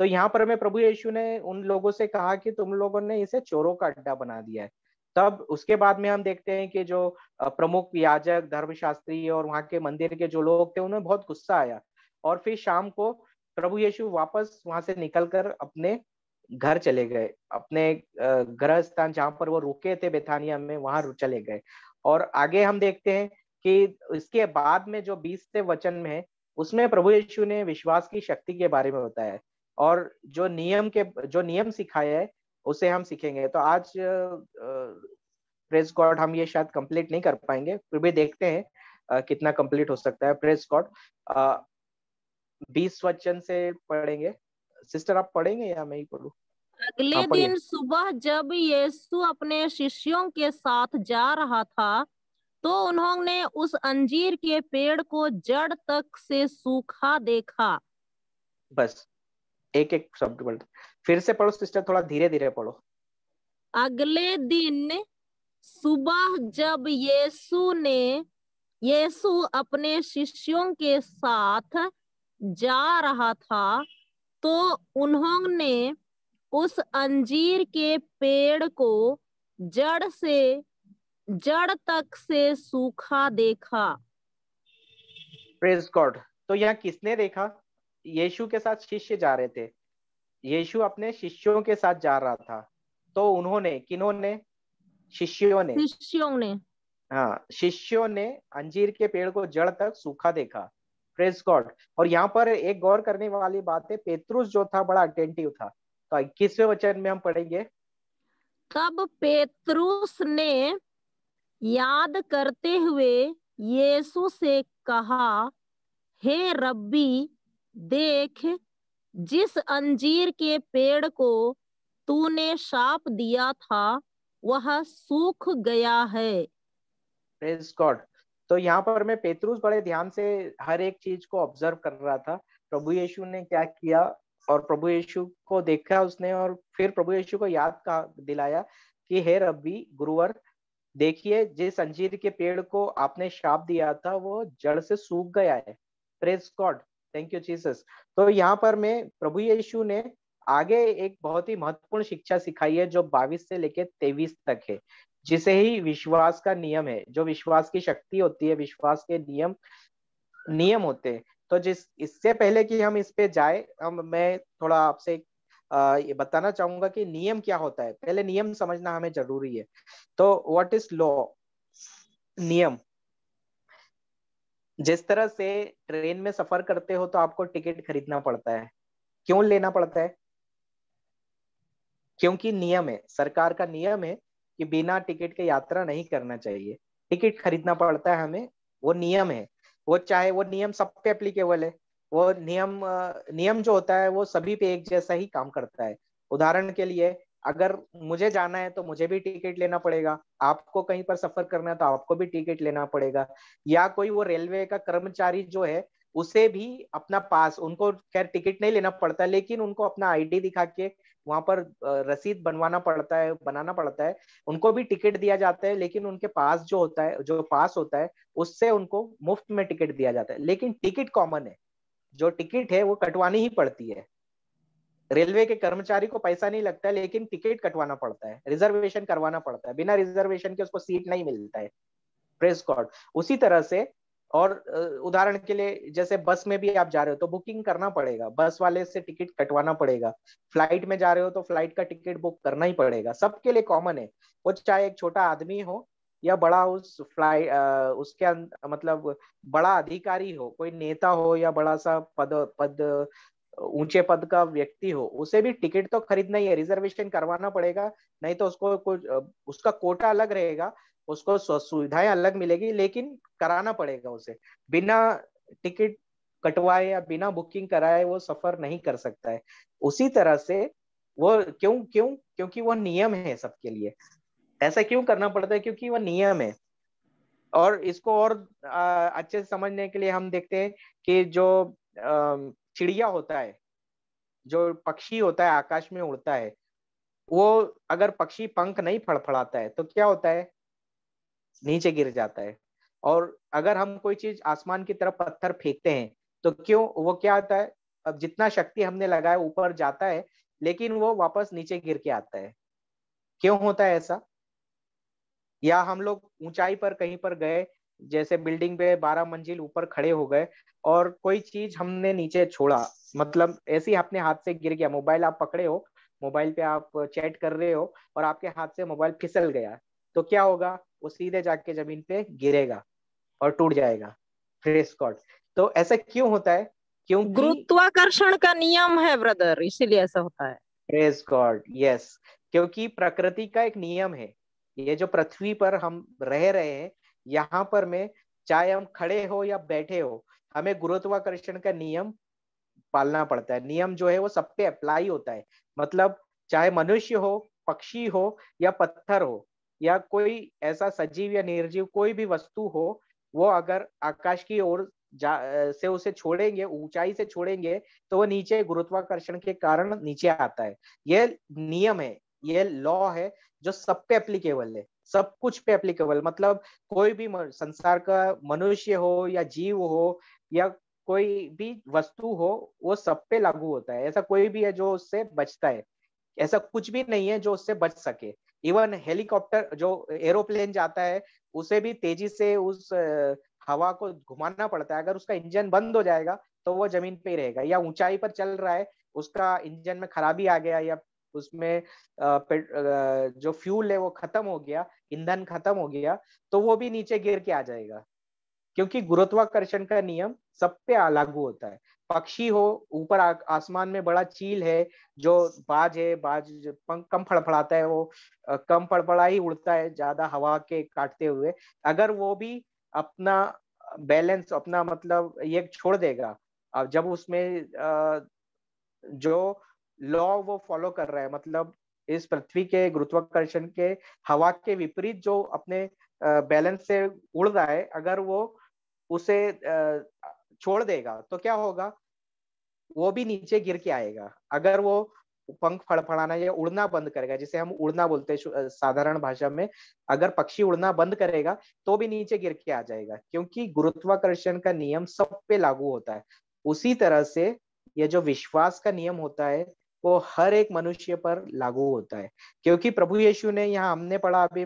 तो यहाँ पर में प्रभु यीशु ने उन लोगों से कहा कि तुम लोगों ने इसे चोरों का अड्डा बना दिया है। तब उसके बाद में हम देखते हैं कि जो प्रमुख याजक, धर्मशास्त्री और वहां के मंदिर के जो लोग थे, उन्हें बहुत गुस्सा आया और फिर शाम को प्रभु यीशु वापस वहां से निकलकर अपने घर चले गए, अपने गृह स्थान जहां पर वो रुके थे बेथानिया में, वहां चले गए। और आगे हम देखते हैं कि इसके बाद में जो 20 से वचन में है, उसमें प्रभु यीशु ने विश्वास की शक्ति के बारे में बताया है और जो नियम सिखाया है उसे हम सीखेंगे। तो आज प्रेज गॉड हम ये शायद कंप्लीट नहीं कर पाएंगे, फिर भी देखते हैं कितना कंप्लीट हो सकता है। Praise God. 20 वचन से पढ़ेंगे। सिस्टर आप पढ़ेंगे या मैं ही पढ़ूं? अगले दिन सुबह जब यीशु अपने शिष्यों के साथ जा रहा था, तो उन्होंने उस अंजीर के पेड़ को जड़ तक से सूखा देखा। बस एक एक शब्द पढ़, फिर से पढ़ो सिस्टर, थोड़ा धीरे धीरे पढ़ो। अगले दिन सुबह जब यीशु अपने शिष्यों के साथ जा रहा था, तो उन्होंने उस अंजीर के पेड़ को जड़ तक से सूखा देखा। Praise God. तो यहाँ किसने देखा? यीशु के साथ शिष्य जा रहे थे, यीशु अपने शिष्यों के साथ जा रहा था, तो उन्होंने, किन्होंने? शिष्यों ने हाँ, शिष्यों ने अंजीर के पेड़ को जड़ तक सूखा देखा। Praise God. और यहाँ पर एक गौर करने वाली बात है, पेतरुस जो था बड़ा अटेंटिव था। तो 21वें वचन में हम पढ़ेंगे, तब पेतरुस ने याद करते हुए यीशु से कहा, हे रब्बी, देख, जिस अंजीर के पेड़ को तूने शाप दिया था वह सूख गया है। Praise God. तो यहाँ पर मैं पेतरुस बड़े ध्यान से हर एक चीज को ऑब्जर्व कर रहा था, प्रभु यीशु ने क्या किया, और प्रभु यीशु को देखा उसने, और फिर प्रभु यीशु को याद दिलाया कि हे रब्बी, गुरुवर, देखिए जिस अंजीर के पेड़ को आपने शाप दिया था वो जड़ से सूख गया है। Praise God. Thank you Jesus. तो यहाँ पर मैं प्रभु यीशु ने आगे एक बहुत ही महत्वपूर्ण शिक्षा सिखाई है जो 22 से लेकर 23 तक है, जिसे ही विश्वास का नियम है, जो विश्वास की शक्ति होती है, विश्वास के नियम होते हैं। तो इससे पहले कि हम इस पे जाए, मैं थोड़ा आपसे ये बताना चाहूंगा कि नियम क्या होता है। पहले नियम समझना हमें जरूरी है। तो व्हाट इज लॉ? नियम। जिस तरह से ट्रेन में सफर करते हो तो आपको टिकट खरीदना पड़ता है। क्यों लेना पड़ता है? क्योंकि नियम है, सरकार का नियम है कि बिना टिकट के यात्रा नहीं करना चाहिए। टिकट खरीदना पड़ता है हमें, वो नियम है। वो चाहे वो नियम सब पे एप्लीकेबल है, वो नियम जो होता है वो सभी पे एक जैसा ही काम करता है। उदाहरण के लिए, अगर मुझे जाना है तो मुझे भी टिकट लेना पड़ेगा, आपको कहीं पर सफर करना है तो आपको भी टिकट लेना पड़ेगा। या कोई वो रेलवे का कर्मचारी जो है उसे भी अपना पास, उनको खैर टिकट नहीं लेना पड़ता लेकिन उनको अपना आईडी दिखा के वहां पर रसीद बनवाना पड़ता है, बनाना पड़ता है, उनको भी टिकट दिया जाता है। लेकिन उनके पास जो होता है, जो पास होता है, उससे उनको मुफ्त में टिकट दिया जाता है। लेकिन टिकट कॉमन है, जो टिकट है वो कटवानी ही पड़ती है। रेलवे के कर्मचारी को पैसा नहीं लगता है लेकिन टिकट कटवाना पड़ता है, रिजर्वेशन करवाना पड़ता है, बिना रिजर्वेशन के उसको सीट नहीं मिलता है। Press God. उसी तरह से और उदाहरण के लिए जैसे बस में भी आप जा रहे हो तो बुकिंग करना पड़ेगा, बस वाले से टिकट कटवाना पड़ेगा। फ्लाइट में जा रहे हो तो फ्लाइट का टिकट बुक करना ही पड़ेगा, सबके लिए कॉमन है। वो चाहे एक छोटा आदमी हो या बड़ा उस फ्लाइट उसके मतलब बड़ा अधिकारी हो, कोई नेता हो या बड़ा सा पद पद ऊंचे पद का व्यक्ति हो, उसे भी टिकट तो खरीदना ही है, रिजर्वेशन करवाना पड़ेगा। नहीं तो उसको कुछ उसका कोटा अलग रहेगा, उसको सुविधाएं अलग मिलेगी, लेकिन कराना पड़ेगा उसे। बिना टिकट कटवाए या बिना बुकिंग कराए वो सफर नहीं कर सकता है। उसी तरह से वो क्यों क्यों क्योंकि वो नियम है सबके लिए। ऐसा क्यों करना पड़ता है? क्योंकि वो नियम है। और इसको और अच्छे से समझने के लिए हम देखते हैं कि जो चिड़िया होता है, जो पक्षी होता है आकाश में उड़ता है, वो अगर पक्षी पंख नहीं फड़फड़ाता है तो क्या होता है? नीचे गिर जाता है। और अगर हम कोई चीज आसमान की तरफ पत्थर फेंकते हैं तो क्यों वो क्या होता है? अब जितना शक्ति हमने लगाया ऊपर जाता है लेकिन वो वापस नीचे गिर के आता है। क्यों होता है ऐसा? या हम लोग ऊंचाई पर कहीं पर गए, जैसे बिल्डिंग पे 12 मंजिल ऊपर खड़े हो गए और कोई चीज हमने नीचे छोड़ा, मतलब ऐसे ही अपने हाथ से गिर गया। मोबाइल आप पकड़े हो, मोबाइल पे आप चैट कर रहे हो और आपके हाथ से मोबाइल फिसल गया, तो क्या होगा? वो सीधे जाके जमीन पे गिरेगा और टूट जाएगा। Press God. तो ऐसा क्यों होता है? क्योंकि गुरुत्वाकर्षण का नियम है ब्रदर, इसीलिए ऐसा होता है। Press God, yes. क्योंकि प्रकृति का एक नियम है। ये जो पृथ्वी पर हम रह रहे हैं, यहाँ पर में चाहे हम खड़े हो या बैठे हो, हमें गुरुत्वाकर्षण का नियम पालना पड़ता है। नियम जो है वो सब पे अप्लाई होता है। मतलब चाहे मनुष्य हो, पक्षी हो या पत्थर हो या कोई ऐसा सजीव या निर्जीव कोई भी वस्तु हो, वो अगर आकाश की ओर से उसे छोड़ेंगे, ऊंचाई से छोड़ेंगे, तो वो नीचे गुरुत्वाकर्षण के कारण नीचे आता है। ये नियम है, ये लॉ है जो सब पे एप्लीकेबल है, सब कुछ पे एप्लीकेबल। मतलब कोई भी संसार का मनुष्य हो या जीव हो या कोई भी वस्तु हो, वो सब पे लागू होता है। ऐसा कोई भी है जो उससे बचता है? ऐसा कुछ भी नहीं है जो उससे बच सके। इवन हेलीकॉप्टर, जो एरोप्लेन जाता है, उसे भी तेजी से उस हवा को घुमाना पड़ता है। अगर उसका इंजन बंद हो जाएगा तो वो जमीन पे ही रहेगा। या ऊंचाई पर चल रहा है, उसका इंजन में खराबी आ गया या उसमें जो फ्यूल है वो खत्म हो गया, ईंधन खत्म हो गया, तो वो भी नीचे गिर के आ जाएगा। क्योंकि गुरुत्वाकर्षण का नियम सब पे लागू होता है। पक्षी हो, ऊपर आसमान में बड़ा चील है, जो बाज है, बाज पंख कम फड़फड़ाता है, वो कम फड़फड़ा ही उड़ता है ज्यादा हवा के काटते हुए। अगर वो भी अपना बैलेंस, अपना मतलब ये छोड़ देगा, अब जब उसमें जो लॉ वो फॉलो कर रहा है, मतलब इस पृथ्वी के गुरुत्वाकर्षण के हवा के विपरीत जो अपने बैलेंस से उड़ रहा है, अगर वो उसे छोड़ देगा तो क्या होगा? वो भी नीचे गिर के आएगा। अगर वो पंख फड़फड़ाना या उड़ना बंद करेगा, जिसे हम उड़ना बोलते हैं साधारण भाषा में, अगर पक्षी उड़ना बंद करेगा तो भी नीचे गिर के आ जाएगा, क्योंकि गुरुत्वाकर्षण का नियम सब पे लागू होता है। उसी तरह से ये जो विश्वास का नियम होता है वो हर एक मनुष्य पर लागू होता है। क्योंकि प्रभु यीशु ने, यहाँ हमने पढ़ा अभी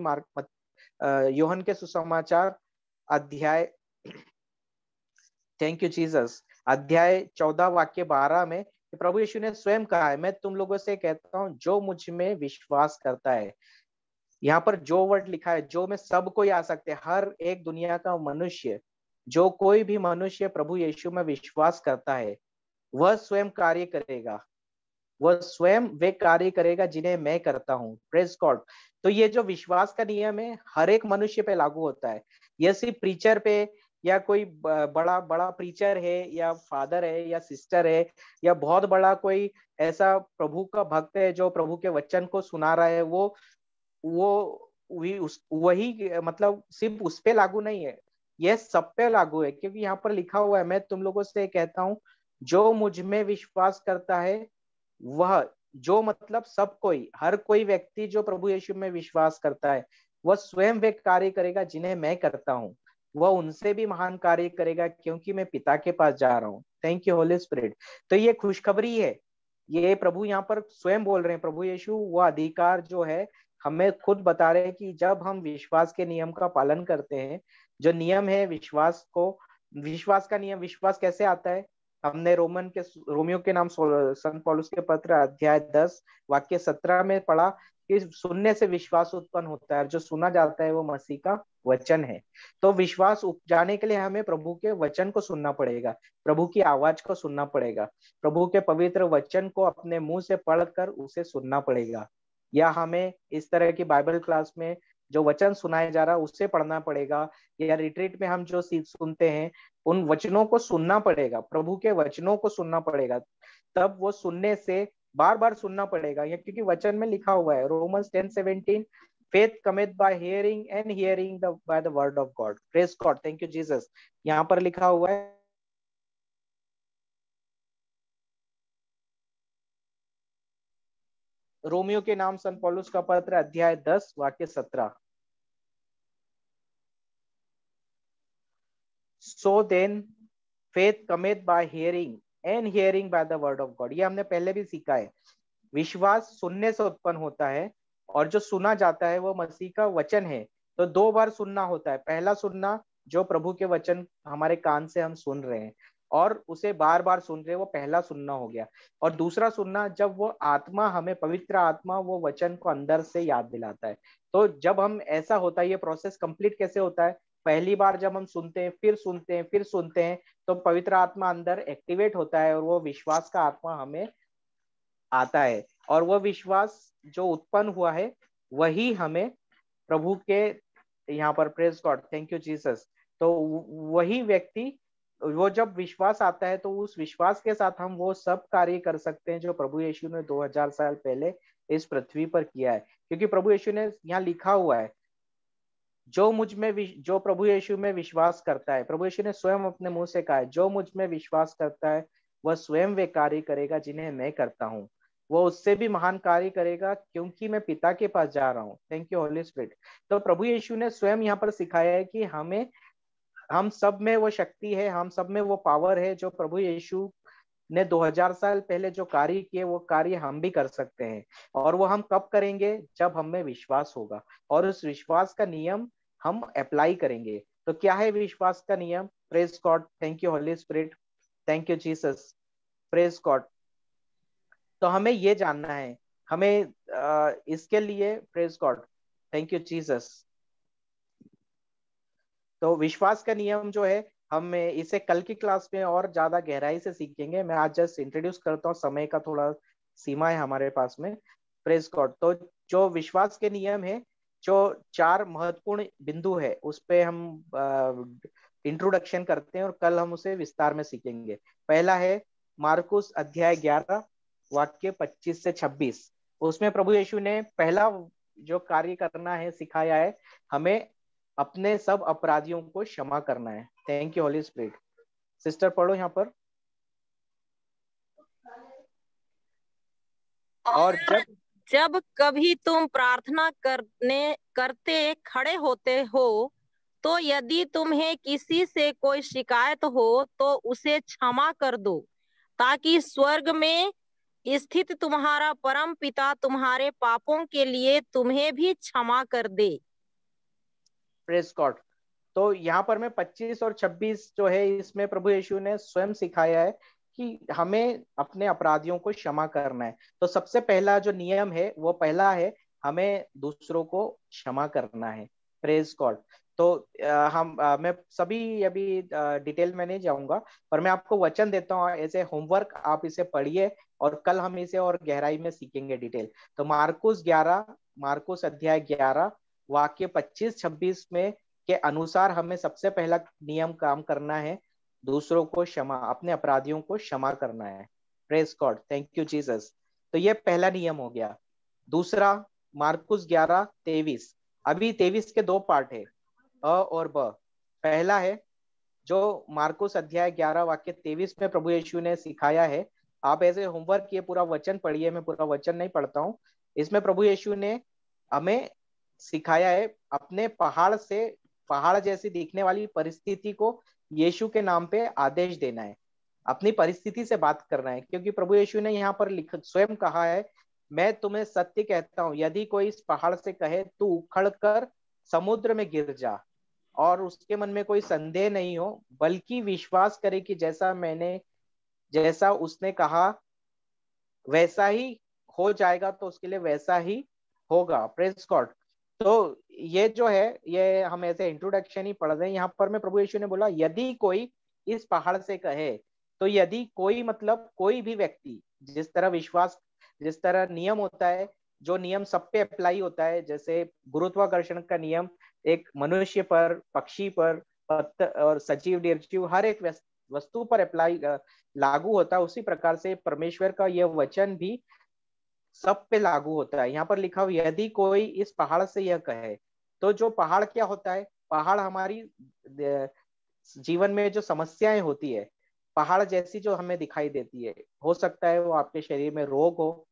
यूहन्ना के सुसमाचार अध्याय, थैंक यू जीसस, अध्याय 14 वाक्य 12 में प्रभु यीशु ने स्वयं कहा है, मैं तुम लोगों से कहता हूं जो मुझ में विश्वास करता है। यहाँ पर जो वर्ड लिखा है, जो में सब कोई आ सकते हैं, हर एक दुनिया का मनुष्य, जो कोई भी मनुष्य प्रभु यीशु में विश्वास करता है, वह स्वयं कार्य करेगा, वह स्वयं वे कार्य करेगा जिन्हें मैं करता हूँ। Praise God. तो ये जो विश्वास का नियम है हर एक मनुष्य पे लागू होता है। यह सिर्फ प्रीचर पे या कोई बड़ा बड़ा प्रीचर है या फादर है या सिस्टर है या बहुत बड़ा कोई ऐसा प्रभु का भक्त है जो प्रभु के वचन को सुना रहा है, वो वही मतलब सिर्फ उस पे लागू नहीं है, यह सब पे लागू है। क्योंकि यहाँ पर लिखा हुआ है, मैं तुम लोगों से कहता हूँ, जो मुझ में विश्वास करता है वह, जो मतलब सब कोई, हर कोई व्यक्ति जो प्रभु यीशु में विश्वास करता है वह स्वयं वे कार्य करेगा जिन्हें मैं करता हूँ, वह उनसे भी महान कार्य करेगा, क्योंकि मैं पिता के पास जा रहा हूँ। Thank you Holi spirit. तो ये खुशखबरी है, ये प्रभु यहाँ पर स्वयं बोल रहे हैं, प्रभु यीशु वह अधिकार जो है हमें खुद बता रहे हैं कि जब हम विश्वास के नियम का पालन करते हैं, जो नियम है विश्वास को, विश्वास का नियम, विश्वास कैसे आता है, हमने रोमियो के नाम संत पौलुस के पत्र अध्याय 10 वाक्य 17 में पढ़ा कि सुनने से विश्वास उत्पन्न होता है, जो सुना जाता है वो मसीह का वचन है। तो विश्वास उपजाने के लिए हमें प्रभु के वचन को सुनना पड़ेगा, प्रभु की आवाज को सुनना पड़ेगा, प्रभु के पवित्र वचन को अपने मुंह से पढ़कर उसे सुनना पड़ेगा, या हमें इस तरह की बाइबल क्लास में जो वचन सुनाया जा रहा है उससे पढ़ना पड़ेगा, या रिट्रीट में हम जो सुनते हैं उन वचनों को सुनना पड़ेगा, प्रभु के वचनों को सुनना पड़ेगा। तब वो सुनने से बार बार सुनना पड़ेगा, क्योंकि वचन में लिखा हुआ है Romans 10:17, faith cometh by hearing and hearing by the word of God. Praise God. Thank you Jesus. यहाँ पर लिखा हुआ है रोमियो के नाम संत पौलुस का पत्र अध्याय 10 वाक्य 17। So then faith cometh by hearing and hearing by the word of God. ये हमने पहले भी सीखा है, विश्वास सुनने से उत्पन्न होता है, और जो सुना जाता है वो मसीह का वचन है। तो दो बार सुनना होता है, पहला सुनना जो प्रभु के वचन हमारे कान से हम सुन रहे हैं और उसे बार बार सुन रहे हैं, वो पहला सुनना हो गया। और दूसरा सुनना जब वो आत्मा हमें, पवित्र आत्मा वो वचन को अंदर से याद दिलाता है। तो जब हम ऐसा होता है, ये प्रोसेस कंप्लीट कैसे होता है, पहली बार जब हम सुनते हैं, फिर सुनते हैं, फिर सुनते हैं, तो पवित्र आत्मा अंदर एक्टिवेट होता है और वो विश्वास का आत्मा हमें आता है, और वह विश्वास जो उत्पन्न हुआ है वही हमें प्रभु के, यहाँ पर praise God, thank you Jesus, तो वही व्यक्ति, वो जब विश्वास आता है तो उस विश्वास के साथ हम वो सब कार्य कर सकते हैं जो प्रभु यीशु ने 2000 साल पहले इस पृथ्वी पर किया है। क्योंकि प्रभु यीशु ने यहाँ लिखा हुआ है, जो प्रभु यीशु में विश्वास करता है, प्रभु यीशु ने स्वयं अपने मुंह से कहा है, जो मुझ में विश्वास करता है वह स्वयं वे कार्य करेगा जिन्हें मैं करता हूँ, वो उससे भी महान कार्य करेगा, क्योंकि मैं पिता के पास जा रहा हूँ। Thank you Holi spirit. तो प्रभु यीशु ने स्वयं यहाँ पर सिखाया है कि हम सब में वो शक्ति है, हम सब में वो पावर है, जो प्रभु यीशु ने 2000 साल पहले जो कार्य किए वो कार्य हम भी कर सकते हैं। और वो हम कब करेंगे, जब हम में विश्वास होगा और उस विश्वास का नियम हम अप्लाई करेंगे। तो क्या है विश्वास का नियम? Praise God, thank you Holi spirit, thank you Jesus, praise God. तो हमें ये जानना है, हमें इसके लिए, praise God, thank you Jesus, तो विश्वास का नियम जो है हम इसे कल की क्लास में और ज्यादा गहराई से सीखेंगे। मैं आज जस्ट इंट्रोड्यूस करता हूँ, समय का थोड़ा सीमा है हमारे पास में। Praise God. तो जो विश्वास के नियम है, जो 4 महत्वपूर्ण बिंदु है, उस पे हम इंट्रोडक्शन करते हैं और कल हम उसे विस्तार में सीखेंगे। पहला है मार्कुस अध्याय 11 वाक्य 25 से 26। उसमें प्रभु यीशु ने पहला जो कार्य करना है सिखाया है, हमें अपने सब अपराधियों को क्षमा करना है। Thank you Holi spirit. Sister पढ़ो यहाँ पर। और जब कभी तुम प्रार्थना करते खड़े होते हो, तो यदि तुम्हें किसी से कोई शिकायत हो तो उसे क्षमा कर दो, ताकि स्वर्ग में स्थित तुम्हारा परम पिता तुम्हारे पापों के लिए तुम्हें भी क्षमा कर दे। Praise God. तो यहाँ पर मैं 25 और 26 जो है, इसमें प्रभु यीशु ने स्वयं सिखाया है कि हमें अपने अपराधियों को क्षमा करना है। तो सबसे पहला जो नियम है वो पहला है, हमें दूसरों को क्षमा करना है। Praise God. तो मैं सभी अभी डिटेल में नहीं जाऊंगा, पर मैं आपको वचन देता हूँ ऐसे होमवर्क, आप इसे पढ़िए और कल हम इसे और गहराई में सीखेंगे डिटेल। तो मार्कुस अध्याय 11 वाक्य 25-26 में के अनुसार हमें सबसे पहला नियम काम करना है, दूसरों को क्षमा, अपने अपराधियों को क्षमा करना है। Praise God, thank you Jesus. तो ये पहला नियम हो गया। दूसरा मार्कुस 11:23। अभी 23 के दो पार्ट है, अ और ब। पहला है जो मार्कुस अध्याय 11 वाक्य 23 में प्रभु यीशु ने सिखाया है। आप ऐसे होमवर्क ये पूरा वचन पढ़िए, मैं पूरा वचन नहीं पढ़ता हूँ। इसमें प्रभु यीशु ने हमें सिखाया है अपने पहाड़ जैसी दिखने वाली परिस्थिति को यीशु के नाम पे आदेश देना है, अपनी परिस्थिति से बात करना है। क्योंकि प्रभु यीशु ने यहाँ पर स्वयं कहा है, मैं तुम्हें सत्य कहता हूँ, यदि कोई इस पहाड़ से कहे तू उखड़ कर समुद्र में गिर जा, और उसके मन में कोई संदेह नहीं हो, बल्कि विश्वास करे कि जैसा उसने कहा वैसा ही हो जाएगा, तो उसके लिए वैसा ही होगा। Praise God. तो ये जो है, ये हम ऐसे इंट्रोडक्शन ही पढ़ रहे हैं। यहाँ पर में प्रभु यीशु ने बोला यदि कोई इस पहाड़ से कहे, तो यदि कोई मतलब कोई भी व्यक्ति, जिस तरह नियम होता है, जो नियम सब पे अप्लाई होता है, जैसे गुरुत्वाकर्षण का नियम एक मनुष्य पर, पक्षी पर, और सजीव निर्जीव हर एक वस्तु पर अप्लाई लागू होता है, उसी प्रकार से परमेश्वर का यह वचन भी सब पे लागू होता है। यहाँ पर लिखा हुआ यदि कोई इस पहाड़ से यह कहे, तो जो पहाड़ क्या होता है? पहाड़ हमारी जीवन में जो समस्याएं होती है, पहाड़ जैसी जो हमें दिखाई देती है, हो सकता है वो आपके शरीर में रोग हो।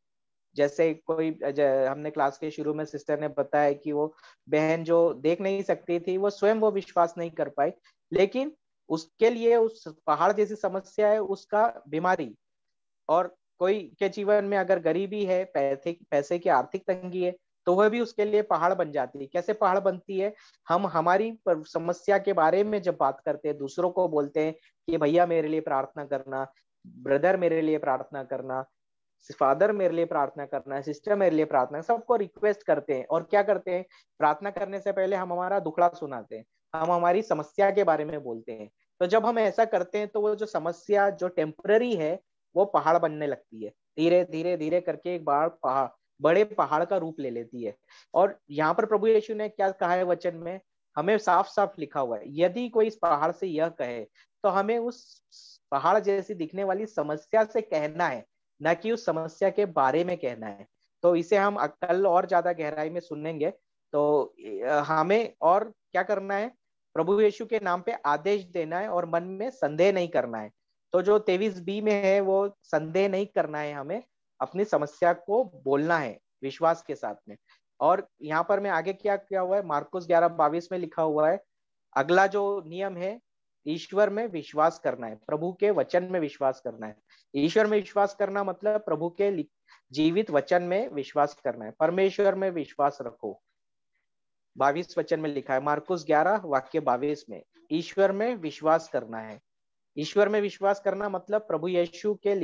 जैसे हमने क्लास के शुरू में सिस्टर ने बताया कि वो बहन जो देख नहीं सकती थी, वो स्वयं वो विश्वास नहीं कर पाई, लेकिन उसके लिए उस पहाड़ जैसी समस्या है, उसका बीमारी। और कोई के जीवन में अगर गरीबी है, पैसे की आर्थिक तंगी है, तो वह भी उसके लिए पहाड़ बन जाती है। कैसे पहाड़ बनती है? हम हमारी समस्या के बारे में जब बात करते हैं, दूसरों को बोलते हैं कि भैया मेरे लिए प्रार्थना करना, ब्रदर मेरे लिए प्रार्थना करना, फादर मेरे लिए प्रार्थना करना है, सिस्टर मेरे लिए प्रार्थना, सबको रिक्वेस्ट करते हैं। और क्या करते हैं? प्रार्थना करने से पहले हम हमारा दुखड़ा सुनाते हैं, हम हमारी समस्या के बारे में बोलते हैं। तो जब हम ऐसा करते हैं, तो वो जो समस्या जो टेम्पररी है, वो पहाड़ बनने लगती है। धीरे धीरे धीरे करके एक बार बड़े पहाड़ का रूप ले लेती है। और यहाँ पर प्रभु यीशु ने क्या कहा है वचन में? हमें साफ साफ लिखा हुआ है, यदि कोई इस पहाड़ से यह कहे, तो हमें उस पहाड़ जैसी दिखने वाली समस्या से कहना है, न कि उस समस्या के बारे में कहना है। तो इसे हम कल और ज्यादा गहराई में सुनेंगे। तो हमें और क्या करना है? प्रभु यीशु के नाम पे आदेश देना है और मन में संदेह नहीं करना है। तो जो 23b में है, वो संदेह नहीं करना है, हमें अपनी समस्या को बोलना है विश्वास के साथ में। और यहाँ पर मैं आगे क्या हुआ है, मार्कुस 11:22 में लिखा हुआ है, अगला जो नियम है, ईश्वर में विश्वास करना है, प्रभु के वचन में विश्वास करना है। ईश्वर में विश्वास करना मतलब प्रभु के जीवित वचन में विश्वास करना है। परमेश्वर में विश्वास रखो। 22 वचन में लिखा है, मार्कुस 11 वाक्य 22 में, ईश्वर में विश्वास करना है। ईश्वर में विश्वास करना मतलब प्रभु यीशु के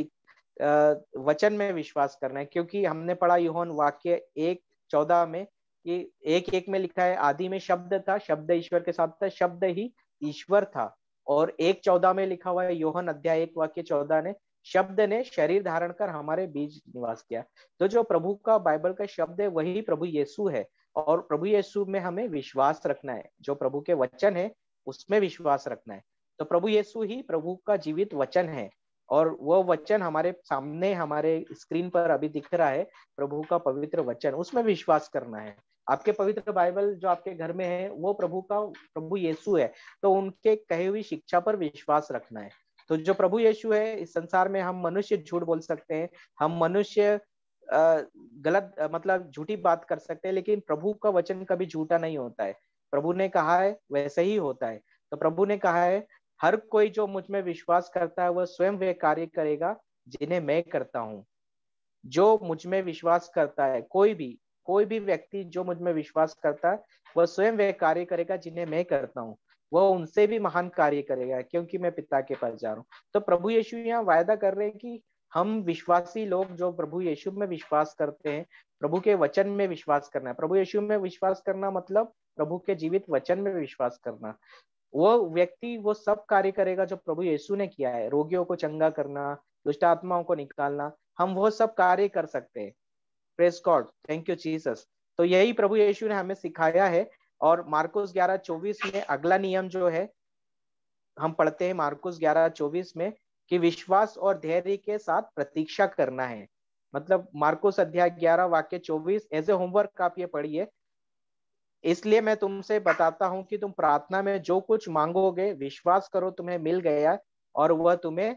वचन में विश्वास करना है। क्योंकि हमने पढ़ा यूहन्ना वाक्य 1:14 में कि 1:1 में लिखा है, आदि में शब्द था, शब्द ईश्वर के साथ था, शब्द ही ईश्वर था। और 1:14 में लिखा हुआ है, यूहन्ना अध्याय 1 वाक्य 14 ने, शब्द ने शरीर धारण कर हमारे बीच निवास किया। तो जो प्रभु का बाइबल का शब्द है, वही प्रभु यीशु है। और प्रभु यीशु में हमें विश्वास रखना है, जो प्रभु के वचन है उसमें विश्वास रखना है। तो प्रभु यीशु ही प्रभु का जीवित वचन है, और वो वचन हमारे सामने, हमारे स्क्रीन पर अभी दिख रहा है, प्रभु का पवित्र वचन, उसमें विश्वास करना है। आपके पवित्र बाइबल जो आपके घर में है, वो प्रभु यीशु है, तो उनके कही हुई शिक्षा पर विश्वास रखना है। तो जो प्रभु यीशु है, इस संसार में हम मनुष्य झूठ बोल सकते हैं, हम मनुष्य गलत मतलब झूठी बात कर सकते हैं, लेकिन प्रभु का वचन कभी झूठा नहीं होता है। प्रभु ने कहा है वैसे ही होता है। तो प्रभु ने कहा है, हर कोई जो मुझ में विश्वास करता है, वह स्वयं वे कार्य करेगा जिन्हें मैं करता हूँ। जो मुझ में विश्वास करता है, कोई भी व्यक्ति जो मुझ में विश्वास करता है, वह स्वयं वे कार्य करेगा जिन्हें मैं करता हूँ, वह उनसे भी महान कार्य करेगा, क्योंकि मैं पिता के पास जा रहा हूँ। तो प्रभु यीशु यहाँ वायदा कर रहे हैं कि हम विश्वासी लोग जो प्रभु यीशु में विश्वास करते हैं, प्रभु के वचन में विश्वास करना है। प्रभु यीशु में विश्वास करना मतलब प्रभु के जीवित वचन में विश्वास करना। वो व्यक्ति वो सब कार्य करेगा जो प्रभु यीशु ने किया है, रोगियों को चंगा करना, दुष्ट आत्माओं को निकालना, हम वो सब कार्य कर सकते हैं। Praise God, thank you Jesus. तो यही प्रभु यीशु ने हमें सिखाया है। और मार्कुस 11:24 में अगला नियम जो है हम पढ़ते हैं, मार्कुस 11:24 में, कि विश्वास और धैर्य के साथ प्रतीक्षा करना है। मतलब मार्कुस अध्याय 11 वाक्य 24 एज ए होमवर्क आप ये पढ़िए। इसलिए मैं तुमसे बताता हूं कि तुम प्रार्थना में जो कुछ मांगोगे विश्वास करो तुम्हें मिल गया और वह तुम्हें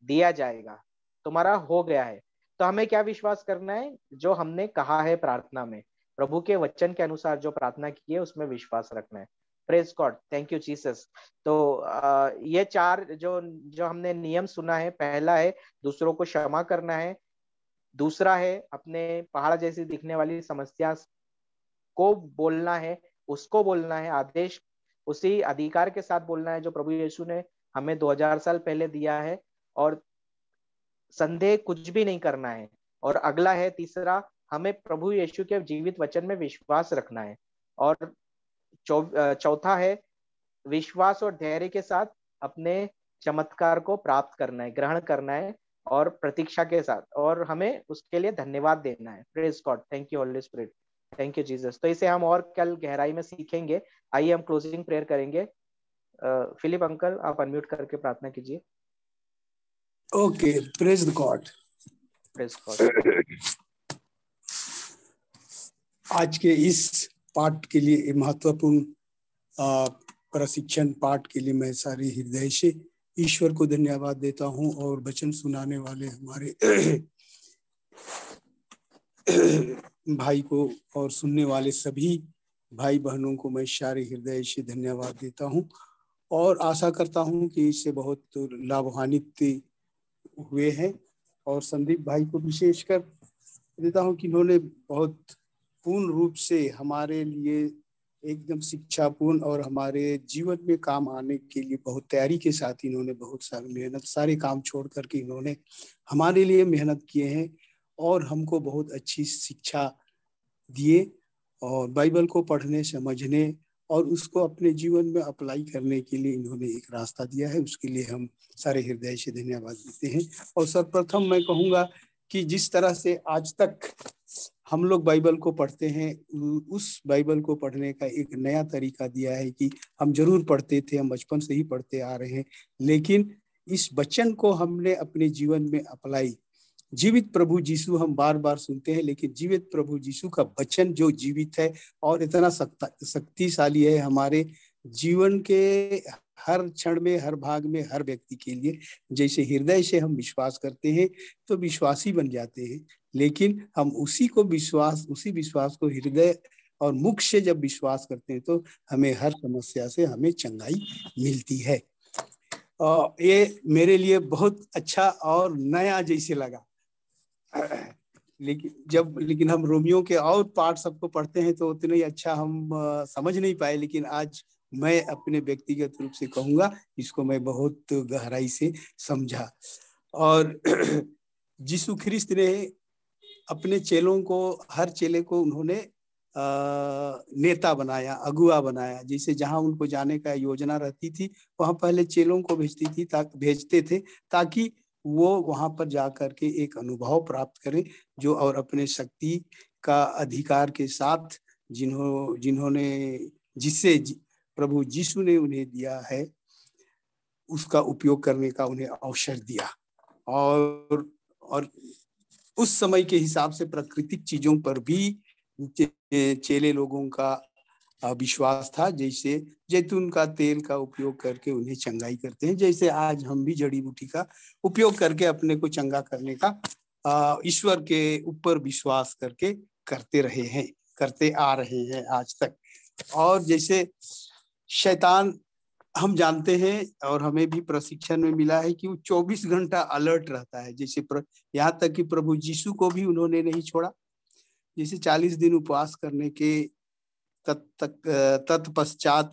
दिया जाएगा, तुम्हारा हो गया है। तो हमें क्या विश्वास करना है? जो हमने कहा है प्रार्थना में, प्रभु के वचन के अनुसार जो प्रार्थना की है उसमें विश्वास रखना है। Praise God, thank you Jesus. तो ये चार जो जो हमने नियम सुना है, पहला है दूसरों को क्षमा करना है, दूसरा है अपने पहाड़ जैसी दिखने वाली समस्या को बोलना है, उसको बोलना है, आदेश उसी अधिकार के साथ बोलना है जो प्रभु यीशु ने हमें 2000 साल पहले दिया है, और संदेह कुछ भी नहीं करना है। और अगला है तीसरा, हमें प्रभु यीशु के जीवित वचन में विश्वास रखना है। और चौथा है विश्वास और धैर्य के साथ अपने चमत्कार को प्राप्त करना है, ग्रहण करना है, और प्रतीक्षा के साथ, और हमें उसके लिए धन्यवाद देना है। Praise God, thank you Holi spirit, thank you Jesus. तो इसे हम और कल गहराई में सीखेंगे। आइए हम क्लोजिंग प्रेयर करेंगे। फिलिप अंकल आप अनम्यूट करके प्रार्थना कीजिए। Okay, praise God. Praise God. आज के इस पाठ के लिए, महत्वपूर्ण प्रशिक्षण पाठ के लिए मैं सारे हृदय से ईश्वर को धन्यवाद देता हूं, और वचन सुनाने वाले हमारे भाई को और सुनने वाले सभी भाई बहनों को मैं सारे हृदय से धन्यवाद देता हूं, और आशा करता हूं कि इससे बहुत लाभान्वित हुए हैं। और संदीप भाई को विशेषकर देता हूं कि इन्होंने बहुत पूर्ण रूप से हमारे लिए एकदम शिक्षापूर्ण और हमारे जीवन में काम आने के लिए बहुत तैयारी के साथ इन्होंने बहुत सारी मेहनत, सारे काम छोड़ करके इन्होंने हमारे लिए मेहनत किए हैं और हमको बहुत अच्छी शिक्षा दिए, और बाइबल को पढ़ने, समझने और उसको अपने जीवन में अप्लाई करने के लिए इन्होंने एक रास्ता दिया है। उसके लिए हम सारे हृदय से धन्यवाद देते हैं। और सर्वप्रथम मैं कहूँगा कि जिस तरह से आज तक हम लोग बाइबल को पढ़ते हैं, उस बाइबल को पढ़ने का एक नया तरीका दिया है कि हम जरूर पढ़ते थे, हम बचपन से ही पढ़ते आ रहे हैं, लेकिन इस वचन को हमने अपने जीवन में अप्लाई, जीवित प्रभु यीशु हम बार बार सुनते हैं, लेकिन जीवित प्रभु यीशु का वचन जो जीवित है और इतना शक्तिशाली है हमारे जीवन के हर क्षण में, हर भाग में, हर व्यक्ति के लिए। जैसे हृदय से हम विश्वास करते हैं तो विश्वासी बन जाते हैं, लेकिन हम उसी विश्वास को हृदय और मुख से जब विश्वास करते हैं तो हमें हर समस्या से हमें चंगाई मिलती है। ये मेरे लिए बहुत अच्छा और नया जैसे लगा। लेकिन हम रोमियो के और पार्ट सबको पढ़ते हैं तो उतना ही अच्छा हम समझ नहीं पाए, लेकिन आज मैं अपने व्यक्तिगत रूप से कहूँगा इसको मैं बहुत गहराई से समझा। और यीशु ख्रिस्त ने अपने चेलों को, हर चेले को उन्होंने नेता बनाया, अगुआ बनाया। जैसे जहां उनको जाने का योजना रहती थी वहां पहले चेलों को भेजते थे ताकि वो वहां पर जाकर के एक अनुभव प्राप्त करें, जो और अपने शक्ति का अधिकार के साथ जिन्होंने जिससे प्रभु यीशु ने उन्हें दिया है उसका उपयोग करने का उन्हें अवसर दिया। और उस समय के हिसाब से प्राकृतिक चीजों पर भी चेले लोगों का विश्वास था, जैसे जैतून का तेल का उपयोग करके उन्हें चंगाई करते हैं, जैसे आज हम भी जड़ी बूटी का उपयोग करके अपने को चंगा करने का ईश्वर के ऊपर विश्वास करके करते आ रहे हैं आज तक। और जैसे शैतान हम जानते हैं और हमें भी प्रशिक्षण में मिला है कि वो 24 घंटा अलर्ट रहता है। जैसे यहाँ तक कि प्रभु यीशु को भी उन्होंने नहीं छोड़ा। जैसे 40 दिन उपवास करने के तत्पश्चात